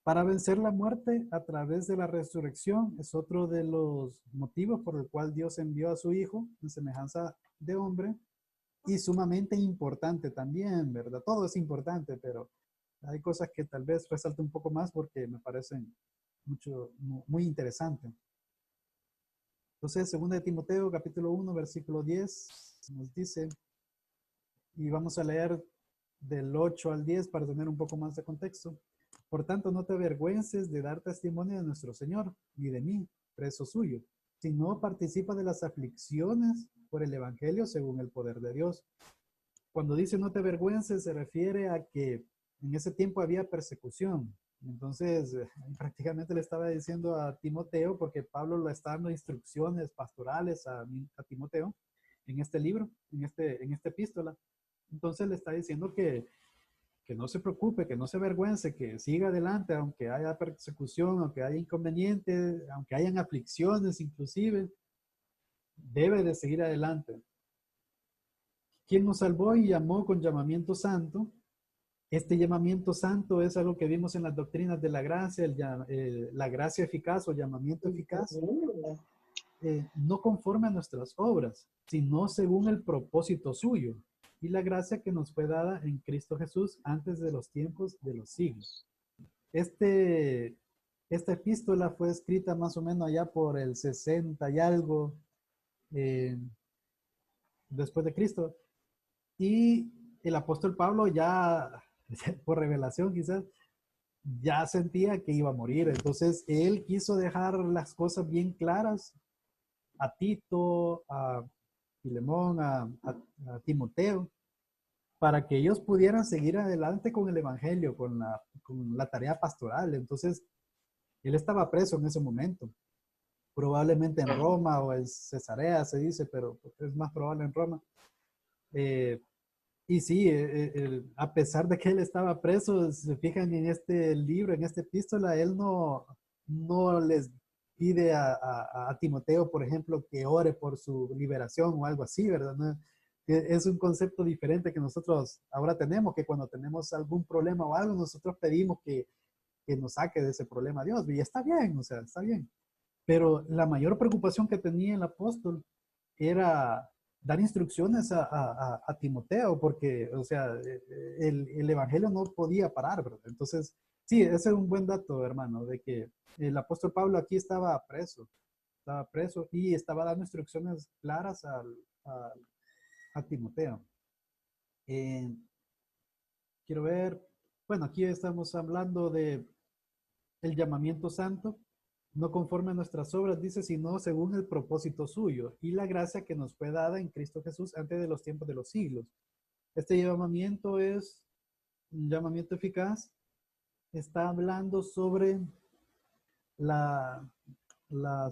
Para vencer la muerte a través de la resurrección es otro de los motivos por el cual Dios envió a su Hijo en semejanza de hombre y sumamente importante también, ¿verdad? Todo es importante, pero hay cosas que tal vez resalto un poco más porque me parecen muy interesantes. Entonces, 2 de Timoteo, capítulo 1, versículo 10, nos dice, y vamos a leer del 8 al 10 para tener un poco más de contexto. Por tanto, no te avergüences de dar testimonio de nuestro Señor, ni de mí, preso suyo, sino participa de las aflicciones por el Evangelio según el poder de Dios. Cuando dice no te avergüences, se refiere a que en ese tiempo había persecución. Entonces, prácticamente le estaba diciendo a Timoteo, porque Pablo le está dando instrucciones pastorales a Timoteo en este libro, en esta epístola. Entonces le está diciendo que no se preocupe, que no se avergüence, que siga adelante, aunque haya persecución, aunque haya inconvenientes, aunque hayan aflicciones inclusive, debe de seguir adelante. ¿Quién nos salvó y llamó con llamamiento santo? Este llamamiento santo es algo que vimos en las doctrinas de la gracia, la gracia eficaz o llamamiento eficaz, no conforme a nuestras obras, sino según el propósito suyo y la gracia que nos fue dada en Cristo Jesús antes de los tiempos de los siglos. Esta epístola fue escrita más o menos allá por el 60 y algo eh, después de Cristo. Y el apóstol Pablo ya, por revelación quizás, ya sentía que iba a morir. Entonces, él quiso dejar las cosas bien claras a Tito, a Filemón, a Timoteo, para que ellos pudieran seguir adelante con el evangelio, con la tarea pastoral. Entonces, él estaba preso en ese momento, probablemente en Roma o en Cesarea se dice, pero es más probable en Roma. Y sí, a pesar de que él estaba preso, se fijan en este libro, en esta epístola, él no les pide a Timoteo, por ejemplo, que ore por su liberación o algo así, ¿verdad? ¿No? Es un concepto diferente que nosotros ahora tenemos, que cuando tenemos algún problema o algo, nosotros pedimos que nos saque de ese problema Dios. Y está bien, o sea, está bien. Pero la mayor preocupación que tenía el apóstol era dar instrucciones a Timoteo, porque, o sea, el evangelio no podía parar, ¿verdad? Entonces, sí, ese es un buen dato, hermano, de que el apóstol Pablo aquí estaba preso y estaba dando instrucciones claras a Timoteo. Quiero ver, bueno, aquí estamos hablando de el llamamiento santo, no conforme a nuestras obras, dice, sino según el propósito suyo y la gracia que nos fue dada en Cristo Jesús antes de los tiempos de los siglos. Este llamamiento es un llamamiento eficaz. Está hablando sobre la, la,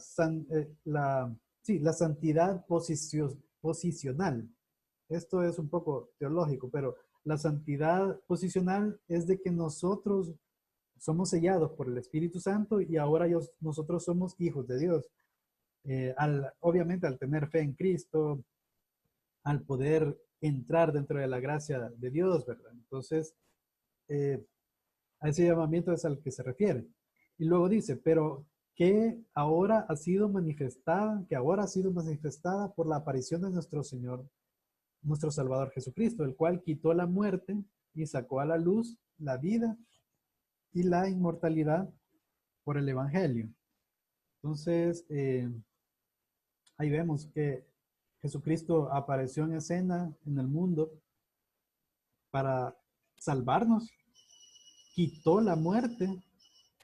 sí, la santidad posicional. Esto es un poco teológico, pero la santidad posicional es de que nosotros somos sellados por el Espíritu Santo y ahora nosotros somos hijos de Dios. Obviamente al tener fe en Cristo, al poder entrar dentro de la gracia de Dios, ¿verdad? Entonces, a ese llamamiento es al que se refiere. Y luego dice, pero que ahora ha sido manifestada por la aparición de nuestro Señor, nuestro Salvador Jesucristo, el cual quitó la muerte y sacó a la luz la vida y la inmortalidad por el Evangelio. Entonces, ahí vemos que Jesucristo apareció en escena en el mundo para salvarnos, quitó la muerte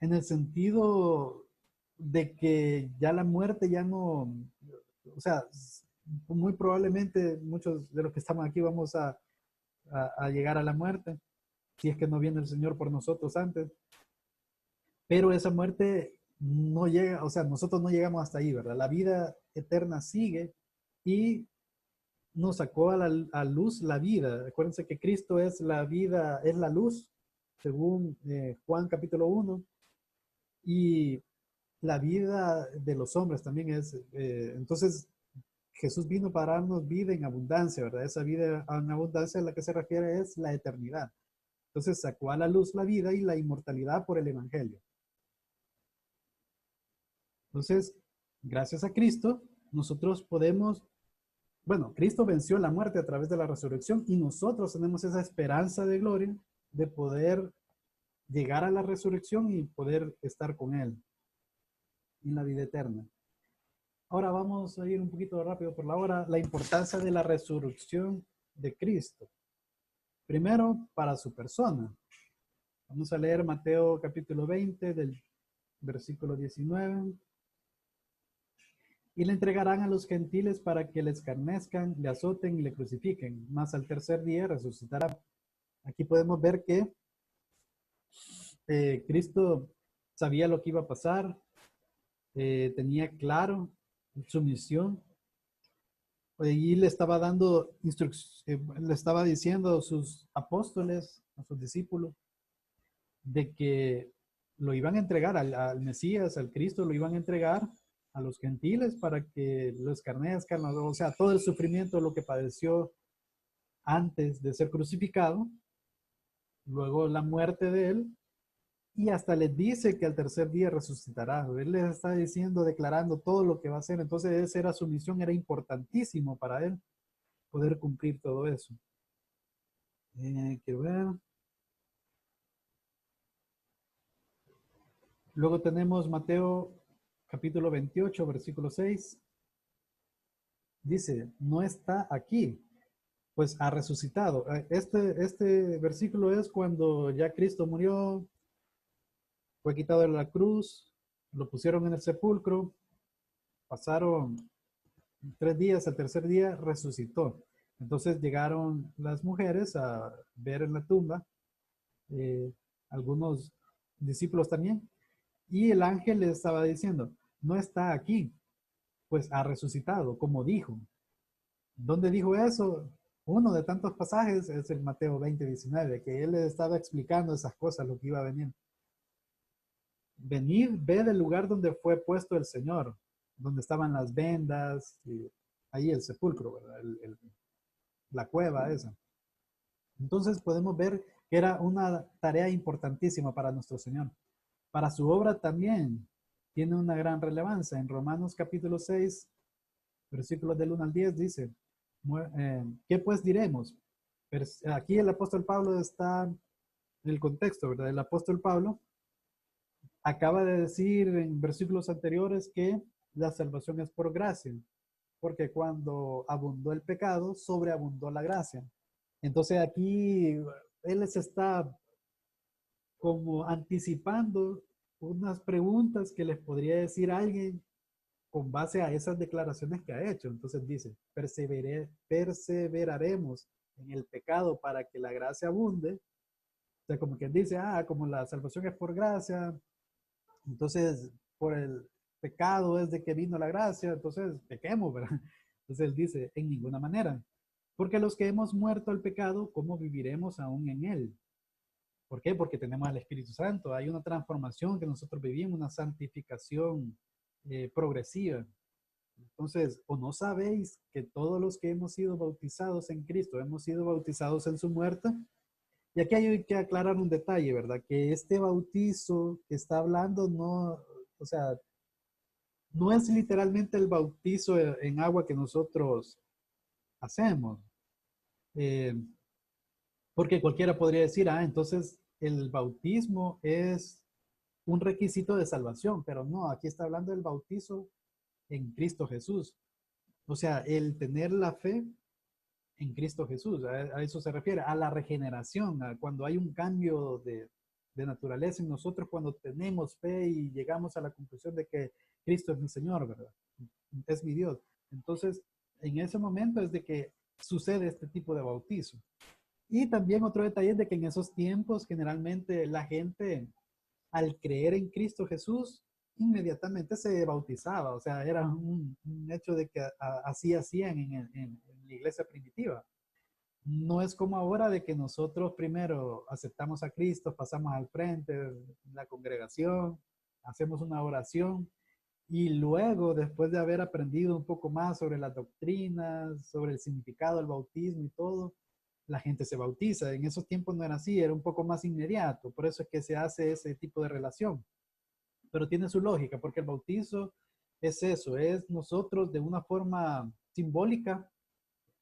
en el sentido de que ya la muerte ya no, o sea, muy probablemente muchos de los que estamos aquí vamos a llegar a la muerte, si es que no viene el Señor por nosotros antes. Pero esa muerte no llega, o sea, nosotros no llegamos hasta ahí, ¿verdad? La vida eterna sigue y nos sacó a luz la vida. Acuérdense que Cristo es la vida, es la luz, según Juan capítulo 1, y la vida de los hombres también es, entonces Jesús vino para darnos vida en abundancia, ¿verdad? Esa vida en abundancia a la que se refiere es la eternidad. Entonces sacó a la luz la vida y la inmortalidad por el Evangelio. Entonces, gracias a Cristo, nosotros podemos, bueno, Cristo venció la muerte a través de la resurrección y nosotros tenemos esa esperanza de gloria de poder llegar a la resurrección y poder estar con Él en la vida eterna. Ahora vamos a ir un poquito rápido por la hora. La importancia de la resurrección de Cristo. Primero, para su persona. Vamos a leer Mateo capítulo 20 del versículo 19. Y le entregarán a los gentiles para que le escarnezcan, le azoten y le crucifiquen. Mas al tercer día resucitará. Aquí podemos ver que Cristo sabía lo que iba a pasar, tenía claro su misión, y le estaba dando le estaba diciendo a sus apóstoles, a sus discípulos, de que lo iban a entregar al Mesías, al Cristo, lo iban a entregar a los gentiles para que lo escarnezcan, o sea, todo el sufrimiento, lo que padeció antes de ser crucificado, luego la muerte de él, y hasta les dice que al tercer día resucitará. Él les está diciendo, declarando todo lo que va a hacer. Entonces esa era su misión, era importantísimo para él poder cumplir todo eso. Quiero ver. Luego tenemos Mateo capítulo 28, versículo 6. Dice, no está aquí, pues ha resucitado. Este versículo es cuando ya Cristo murió, fue quitado de la cruz, lo pusieron en el sepulcro, pasaron 3 días, al tercer día resucitó. Entonces llegaron las mujeres a ver en la tumba, eh, algunos discípulos también, y el ángel les estaba diciendo, no está aquí, pues ha resucitado, como dijo. ¿Dónde dijo eso? Uno de tantos pasajes es el Mateo 20:19, que él les estaba explicando esas cosas, lo que iba a venir. Venid, ve del lugar donde fue puesto el Señor, donde estaban las vendas, y ahí el sepulcro, ¿verdad? La cueva esa. Entonces podemos ver que era una tarea importantísima para nuestro Señor. Para su obra también tiene una gran relevancia. En Romanos capítulo 6, versículos del 1 al 10 dice, ¿qué pues diremos? Aquí el apóstol Pablo está en el contexto, ¿verdad? El apóstol Pablo acaba de decir en versículos anteriores que la salvación es por gracia, porque cuando abundó el pecado, sobreabundó la gracia. Entonces aquí él les está como anticipando unas preguntas que les podría decir alguien con base a esas declaraciones que ha hecho. Entonces dice, perseveraremos en el pecado para que la gracia abunde. O sea, como quien dice, como la salvación es por gracia, entonces por el pecado es de que vino la gracia, entonces pequemos, ¿verdad? Entonces él dice, en ninguna manera. Porque los que hemos muerto al pecado, ¿cómo viviremos aún en él? ¿Por qué? Porque tenemos al Espíritu Santo. Hay una transformación que nosotros vivimos, una santificación progresiva. Entonces, ¿o no sabéis que todos los que hemos sido bautizados en Cristo, hemos sido bautizados en su muerte? Y aquí hay que aclarar un detalle, ¿verdad? Que este bautizo que está hablando no, o sea, no es literalmente el bautizo en agua que nosotros hacemos. Eh, Porque cualquiera podría decir, entonces el bautismo es un requisito de salvación, pero no, aquí está hablando del bautizo en Cristo Jesús. O sea, el tener la fe en Cristo Jesús, a eso se refiere, a la regeneración, a cuando hay un cambio de naturaleza en nosotros, cuando tenemos fe y llegamos a la conclusión de que Cristo es mi Señor, ¿verdad? Es mi Dios. Entonces, en ese momento es de que sucede este tipo de bautizo. Y también otro detalle es de que en esos tiempos generalmente la gente al creer en Cristo Jesús inmediatamente se bautizaba, o sea, era un hecho de que así hacían en la iglesia primitiva. No es como ahora de que nosotros primero aceptamos a Cristo, pasamos al frente de la congregación, hacemos una oración y luego, después de haber aprendido un poco más sobre las doctrinas, sobre el significado del bautismo y todo, la gente se bautiza. En esos tiempos no era así, era un poco más inmediato. Por eso es que se hace ese tipo de relación. Pero tiene su lógica, porque el bautizo es eso, es nosotros de una forma simbólica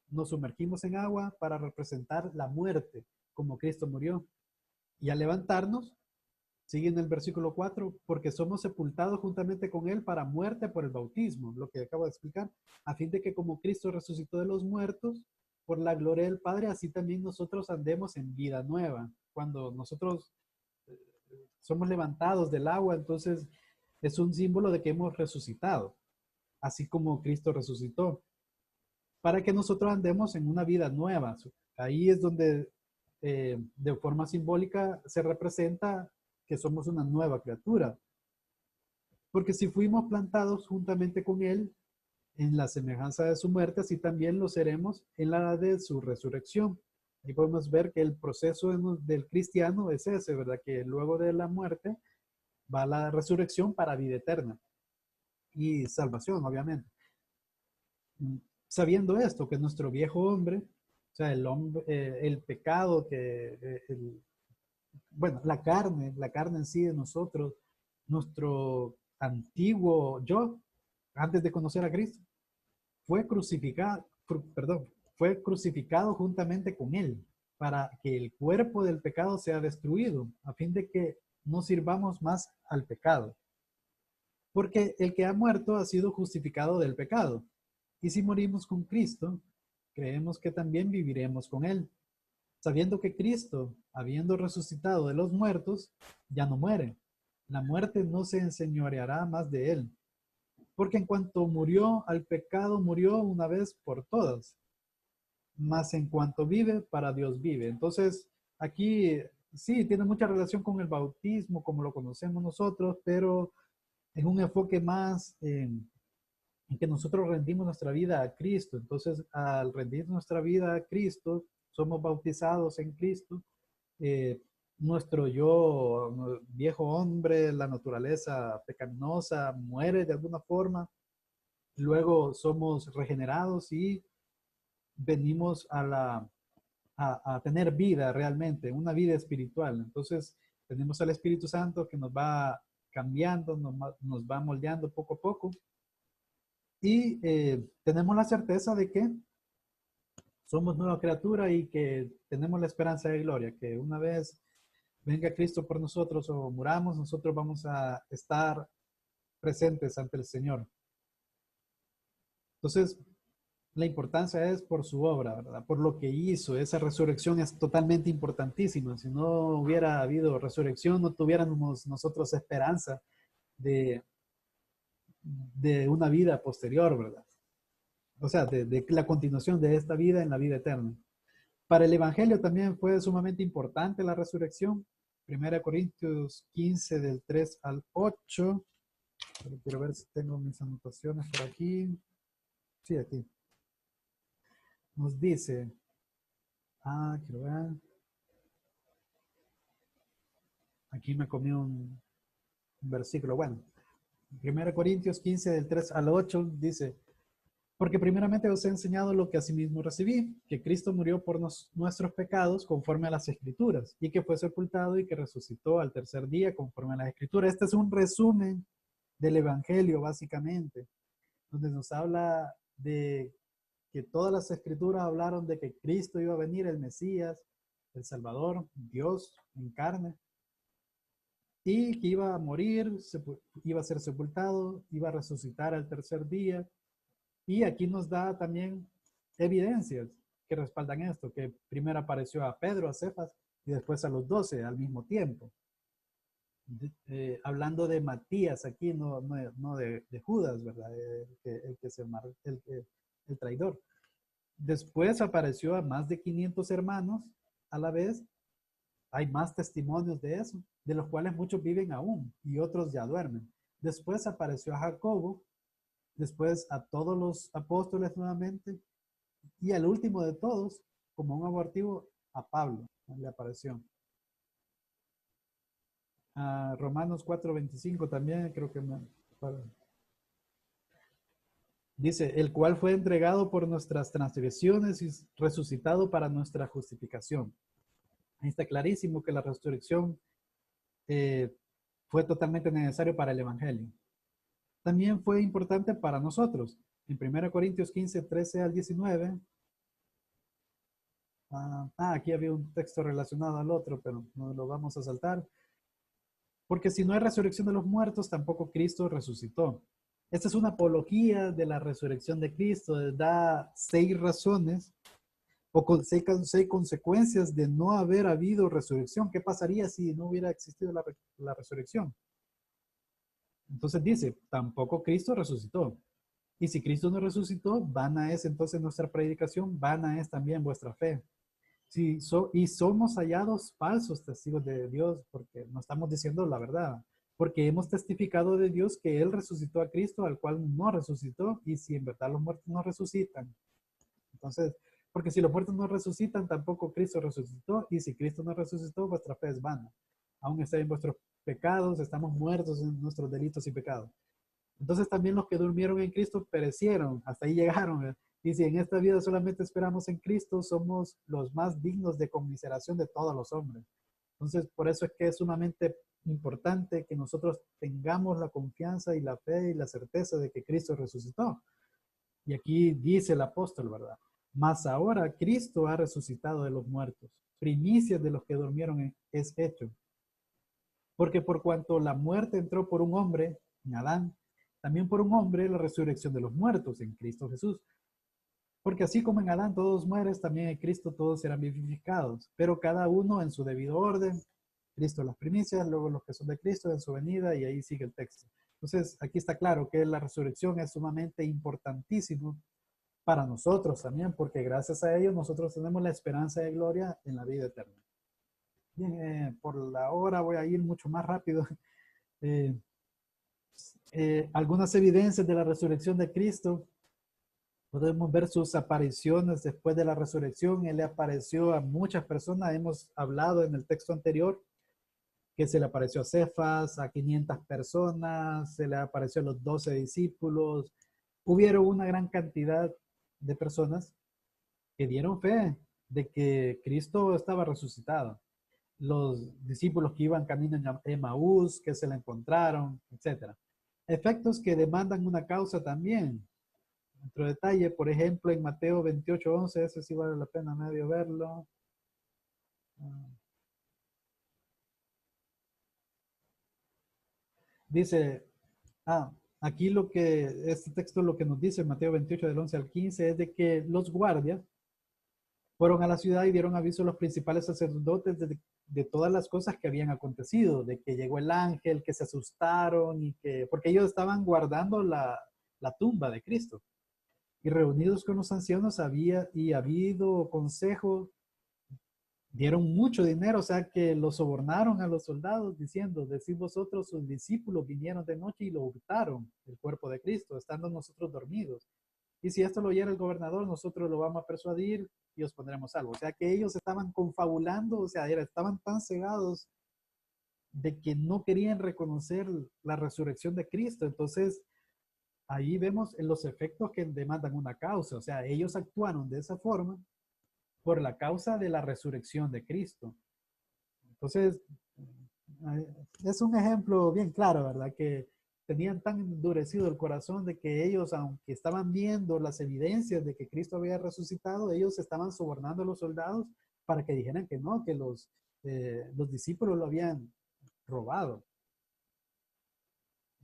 nos sumergimos en agua para representar la muerte, como Cristo murió. Y al levantarnos, Sigue en el versículo 4, porque somos sepultados juntamente con él para muerte por el bautismo, lo que acabo de explicar, a fin de que como Cristo resucitó de los muertos, por la gloria del Padre, así también nosotros andemos en vida nueva. Cuando nosotros somos levantados del agua, entonces es un símbolo de que hemos resucitado, así como Cristo resucitó, para que nosotros andemos en una vida nueva. Ahí es donde de forma simbólica se representa que somos una nueva criatura. Porque si fuimos plantados juntamente con Él en la semejanza de su muerte, así también lo seremos en la de su resurrección. Y podemos ver que el proceso del cristiano es ese, ¿verdad? Que luego de la muerte va la resurrección para vida eterna y salvación, obviamente. Sabiendo esto, que nuestro viejo hombre, o sea, el hombre, el pecado bueno, la carne en sí de nosotros, nuestro antiguo yo, antes de conocer a Cristo, fue crucificado, perdón, fue crucificado juntamente con él para que el cuerpo del pecado sea destruido, a fin de que no sirvamos más al pecado. Porque el que ha muerto ha sido justificado del pecado. Y si morimos con Cristo, creemos que también viviremos con él, sabiendo que Cristo, habiendo resucitado de los muertos, ya no muere. La muerte no se enseñoreará más de él, porque en cuanto murió al pecado, murió una vez por todas, mas en cuanto vive, para Dios vive. Entonces, aquí sí, tiene mucha relación con el bautismo, como lo conocemos nosotros, pero es un enfoque más en que nosotros rendimos nuestra vida a Cristo. Entonces, al rendir nuestra vida a Cristo, somos bautizados en Cristo. eh, Nuestro yo, viejo hombre, la naturaleza pecaminosa, muere de alguna forma. Luego somos regenerados y venimos a tener vida realmente, una vida espiritual. Entonces, tenemos al Espíritu Santo que nos va cambiando, nos va moldeando poco a poco. Y tenemos la certeza de que somos nueva criatura y que tenemos la esperanza de gloria, que una vez venga Cristo por nosotros o muramos, nosotros vamos a estar presentes ante el Señor. Entonces, la importancia es por su obra, ¿verdad? Por lo que hizo. Esa resurrección es totalmente importantísima. Si no hubiera habido resurrección, no tuviéramos nosotros esperanza de, de una vida posterior, ¿verdad? O sea, de la continuación de esta vida en la vida eterna. Para el Evangelio también fue sumamente importante la resurrección. 1 Corintios 15 del 3 al 8. Quiero ver si tengo mis anotaciones por aquí. Sí, aquí. Nos dice, quiero ver. Aquí me comí un versículo. Bueno, 1 Corintios 15 del 3 al 8 dice, porque primeramente os he enseñado lo que asimismo recibí, que Cristo murió por nuestros pecados conforme a las Escrituras, y que fue sepultado y que resucitó al tercer día conforme a las Escrituras. Este es un resumen del Evangelio, básicamente, donde nos habla de que todas las Escrituras hablaron de que Cristo iba a venir, el Mesías, el Salvador, Dios en carne, y que iba a morir, iba a ser sepultado, iba a resucitar al tercer día. Y aquí nos da también evidencias que respaldan esto, que primero apareció a Pedro, a Cefas, y después a los 12 al mismo tiempo. Hablando de Matías aquí, no de Judas, ¿verdad? El traidor. Después apareció a más de 500 hermanos a la vez. Hay más testimonios de eso, de los cuales muchos viven aún y otros ya duermen. Después apareció a Jacobo, después a todos los apóstoles nuevamente, y al último de todos, como un abortivo, a Pablo, le apareció. A Romanos 4:25 también, creo que dice, el cual fue entregado por nuestras transgresiones y resucitado para nuestra justificación. Ahí está clarísimo que la resurrección eh, fue totalmente necesario para el Evangelio. También fue importante para nosotros. En 1 Corintios 15, 13 al 19, aquí había un texto relacionado al otro, pero no lo vamos a saltar. Porque si no hay resurrección de los muertos, tampoco Cristo resucitó. Esta es una apología de la resurrección de Cristo. Da 6 razones o con 6 consecuencias de no haber habido resurrección. ¿Qué pasaría si no hubiera existido la resurrección? Entonces dice, tampoco Cristo resucitó. Y si Cristo no resucitó, vana es entonces nuestra predicación, vana es también vuestra fe. Y somos hallados falsos testigos de Dios porque no estamos diciendo la verdad, porque hemos testificado de Dios que Él resucitó a Cristo, al cual no resucitó, y si en verdad los muertos no resucitan. Entonces, porque si los muertos no resucitan, tampoco Cristo resucitó, y si Cristo no resucitó, vuestra fe es vana. Aún estáis en vuestros pecados, estamos muertos en nuestros delitos y pecados. Entonces también los que durmieron en Cristo perecieron, hasta ahí llegaron. Y si en esta vida solamente esperamos en Cristo, somos los más dignos de conmiseración de todos los hombres. Entonces, por eso es que es sumamente importante que nosotros tengamos la confianza y la fe y la certeza de que Cristo resucitó. Y aquí dice el apóstol, ¿verdad? Mas ahora Cristo ha resucitado de los muertos. Primicias de los que durmieron es hecho. Porque por cuanto la muerte entró por un hombre, en Adán, también por un hombre la resurrección de los muertos, en Cristo Jesús. Porque así como en Adán todos mueren, también en Cristo todos serán vivificados, pero cada uno en su debido orden. Cristo las primicias, luego los que son de Cristo en su venida, y ahí sigue el texto. Entonces, aquí está claro que la resurrección es sumamente importantísimo para nosotros también, porque gracias a ello nosotros tenemos la esperanza de gloria en la vida eterna. Bien, por la hora voy a ir mucho más rápido. Eh, algunas evidencias de la resurrección de Cristo. Podemos ver sus apariciones después de la resurrección. Él le apareció a muchas personas. Hemos hablado en el texto anterior que se le apareció a Cefas, a 500 personas, se le apareció a los 12 discípulos. Hubieron una gran cantidad de personas que dieron fe de que Cristo estaba resucitado. Los discípulos que iban camino en Emaús, que se le encontraron, etc. Efectos que demandan una causa también. Otro detalle, por ejemplo, en Mateo 28:11, ese sí vale la pena medio verlo. Dice, aquí este texto lo que nos dice, Mateo 28 del 11 al 15, es de que los guardias fueron a la ciudad y dieron aviso a los principales sacerdotes de todas las cosas que habían acontecido, de que llegó el ángel, que se asustaron y porque ellos estaban guardando la tumba de Cristo. Y reunidos con los ancianos había habido consejo, dieron mucho dinero, o sea que lo sobornaron a los soldados diciendo, decid vosotros, sus discípulos vinieron de noche y lo hurtaron, el cuerpo de Cristo, estando nosotros dormidos. Y si esto lo oyera el gobernador, nosotros lo vamos a persuadir y os pondremos salvo. O sea que ellos estaban confabulando, o sea, estaban tan cegados de que no querían reconocer la resurrección de Cristo. Entonces, ahí vemos los efectos que demandan una causa. O sea, ellos actuaron de esa forma por la causa de la resurrección de Cristo. Entonces, es un ejemplo bien claro, ¿verdad? Que tenían tan endurecido el corazón de que ellos, aunque estaban viendo las evidencias de que Cristo había resucitado, ellos estaban sobornando a los soldados para que dijeran que no, que los discípulos lo habían robado.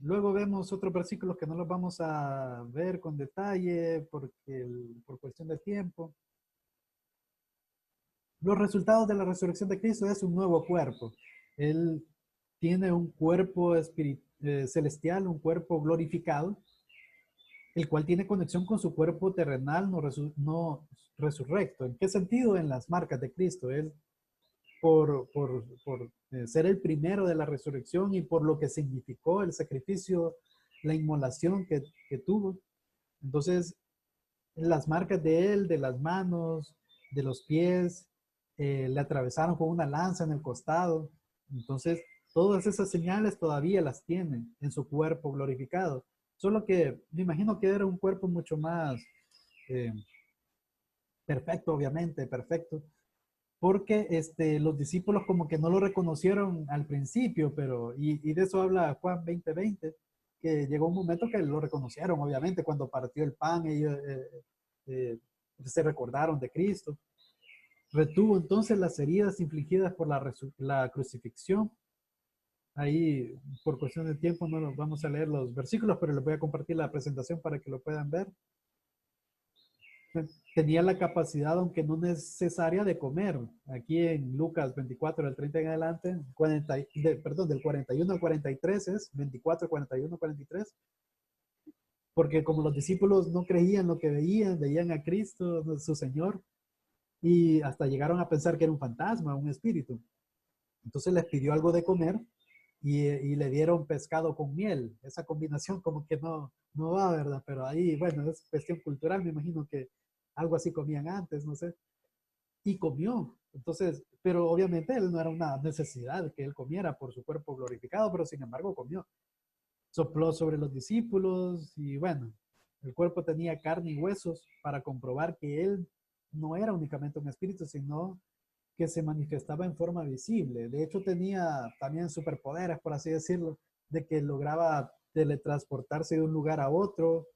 Luego vemos otros versículos que no los vamos a ver con detalle por cuestión de tiempo. Los resultados de la resurrección de Cristo es un nuevo cuerpo. Él tiene un cuerpo celestial, un cuerpo glorificado, el cual tiene conexión con su cuerpo terrenal no resurrecto. ¿En qué sentido? En las marcas de Cristo. Él, por ser el primero de la resurrección y por lo que significó el sacrificio, la inmolación que tuvo. Entonces, las marcas de él, de las manos, de los pies, le atravesaron con una lanza en el costado. Entonces, todas esas señales todavía las tienen en su cuerpo glorificado. Solo que me imagino que era un cuerpo mucho más eh, perfecto, obviamente, perfecto, porque los discípulos como que no lo reconocieron al principio, y de eso habla Juan 20:20, que llegó un momento que lo reconocieron, obviamente, cuando partió el pan, ellos se recordaron de Cristo. Retuvo entonces las heridas infligidas por la crucifixión Ahí, por cuestión de tiempo, no los vamos a leer los versículos, pero les voy a compartir la presentación para que lo puedan ver. Tenía la capacidad, aunque no necesaria, de comer. Aquí en Lucas 24, del 30 en adelante, perdón, del 41 al 43 es 24, 41, 43, porque como los discípulos no creían lo que veían, veían a Cristo, su Señor, y hasta llegaron a pensar que era un fantasma, un espíritu. Entonces les pidió algo de comer y le dieron pescado con miel. Esa combinación como que no va, ¿verdad? Pero ahí, bueno, es cuestión cultural, me imagino que algo así comían antes, no sé. Y comió. Entonces, pero obviamente él no era una necesidad que él comiera por su cuerpo glorificado, pero sin embargo comió. Sopló sobre los discípulos y bueno, el cuerpo tenía carne y huesos para comprobar que él no era únicamente un espíritu, sino que se manifestaba en forma visible. De hecho, tenía también superpoderes, por así decirlo, de que lograba teletransportarse de un lugar a otro.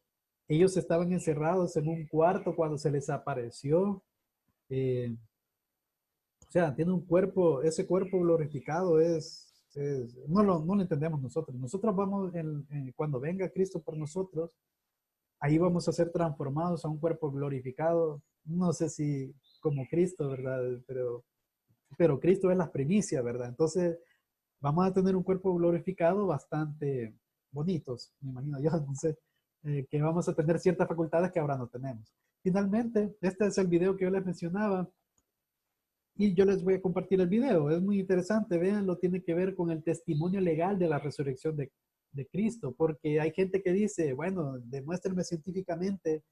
Ellos estaban encerrados en un cuarto cuando se les apareció. Eh, o sea, tiene un cuerpo, ese cuerpo glorificado no lo entendemos nosotros. Nosotros vamos, cuando venga Cristo por nosotros, ahí vamos a ser transformados a un cuerpo glorificado. No sé si como Cristo, ¿verdad? Pero Cristo es la primicia, ¿verdad? Entonces, vamos a tener un cuerpo glorificado bastante bonitos, me imagino yo, entonces, que vamos a tener ciertas facultades que ahora no tenemos. Finalmente, este es el video que yo les mencionaba y yo les voy a compartir el video. Es muy interesante, véanlo, tiene que ver con el testimonio legal de la resurrección de Cristo, porque hay gente que dice, bueno, demuéstrenme científicamente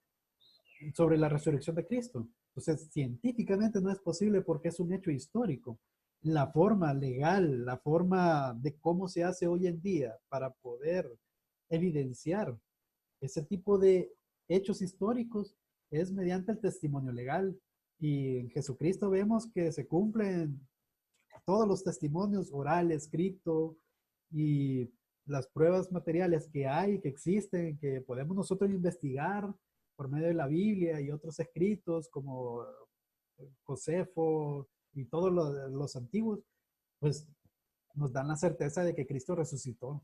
sobre la resurrección de Cristo. Entonces, científicamente no es posible porque es un hecho histórico. La forma legal, la forma de cómo se hace hoy en día para poder evidenciar ese tipo de hechos históricos es mediante el testimonio legal. Y en Jesucristo vemos que se cumplen todos los testimonios oral, escrito y las pruebas materiales que hay, que existen, que podemos nosotros investigar por medio de la Biblia y otros escritos como Josefo y todos los antiguos, pues nos dan la certeza de que Cristo resucitó.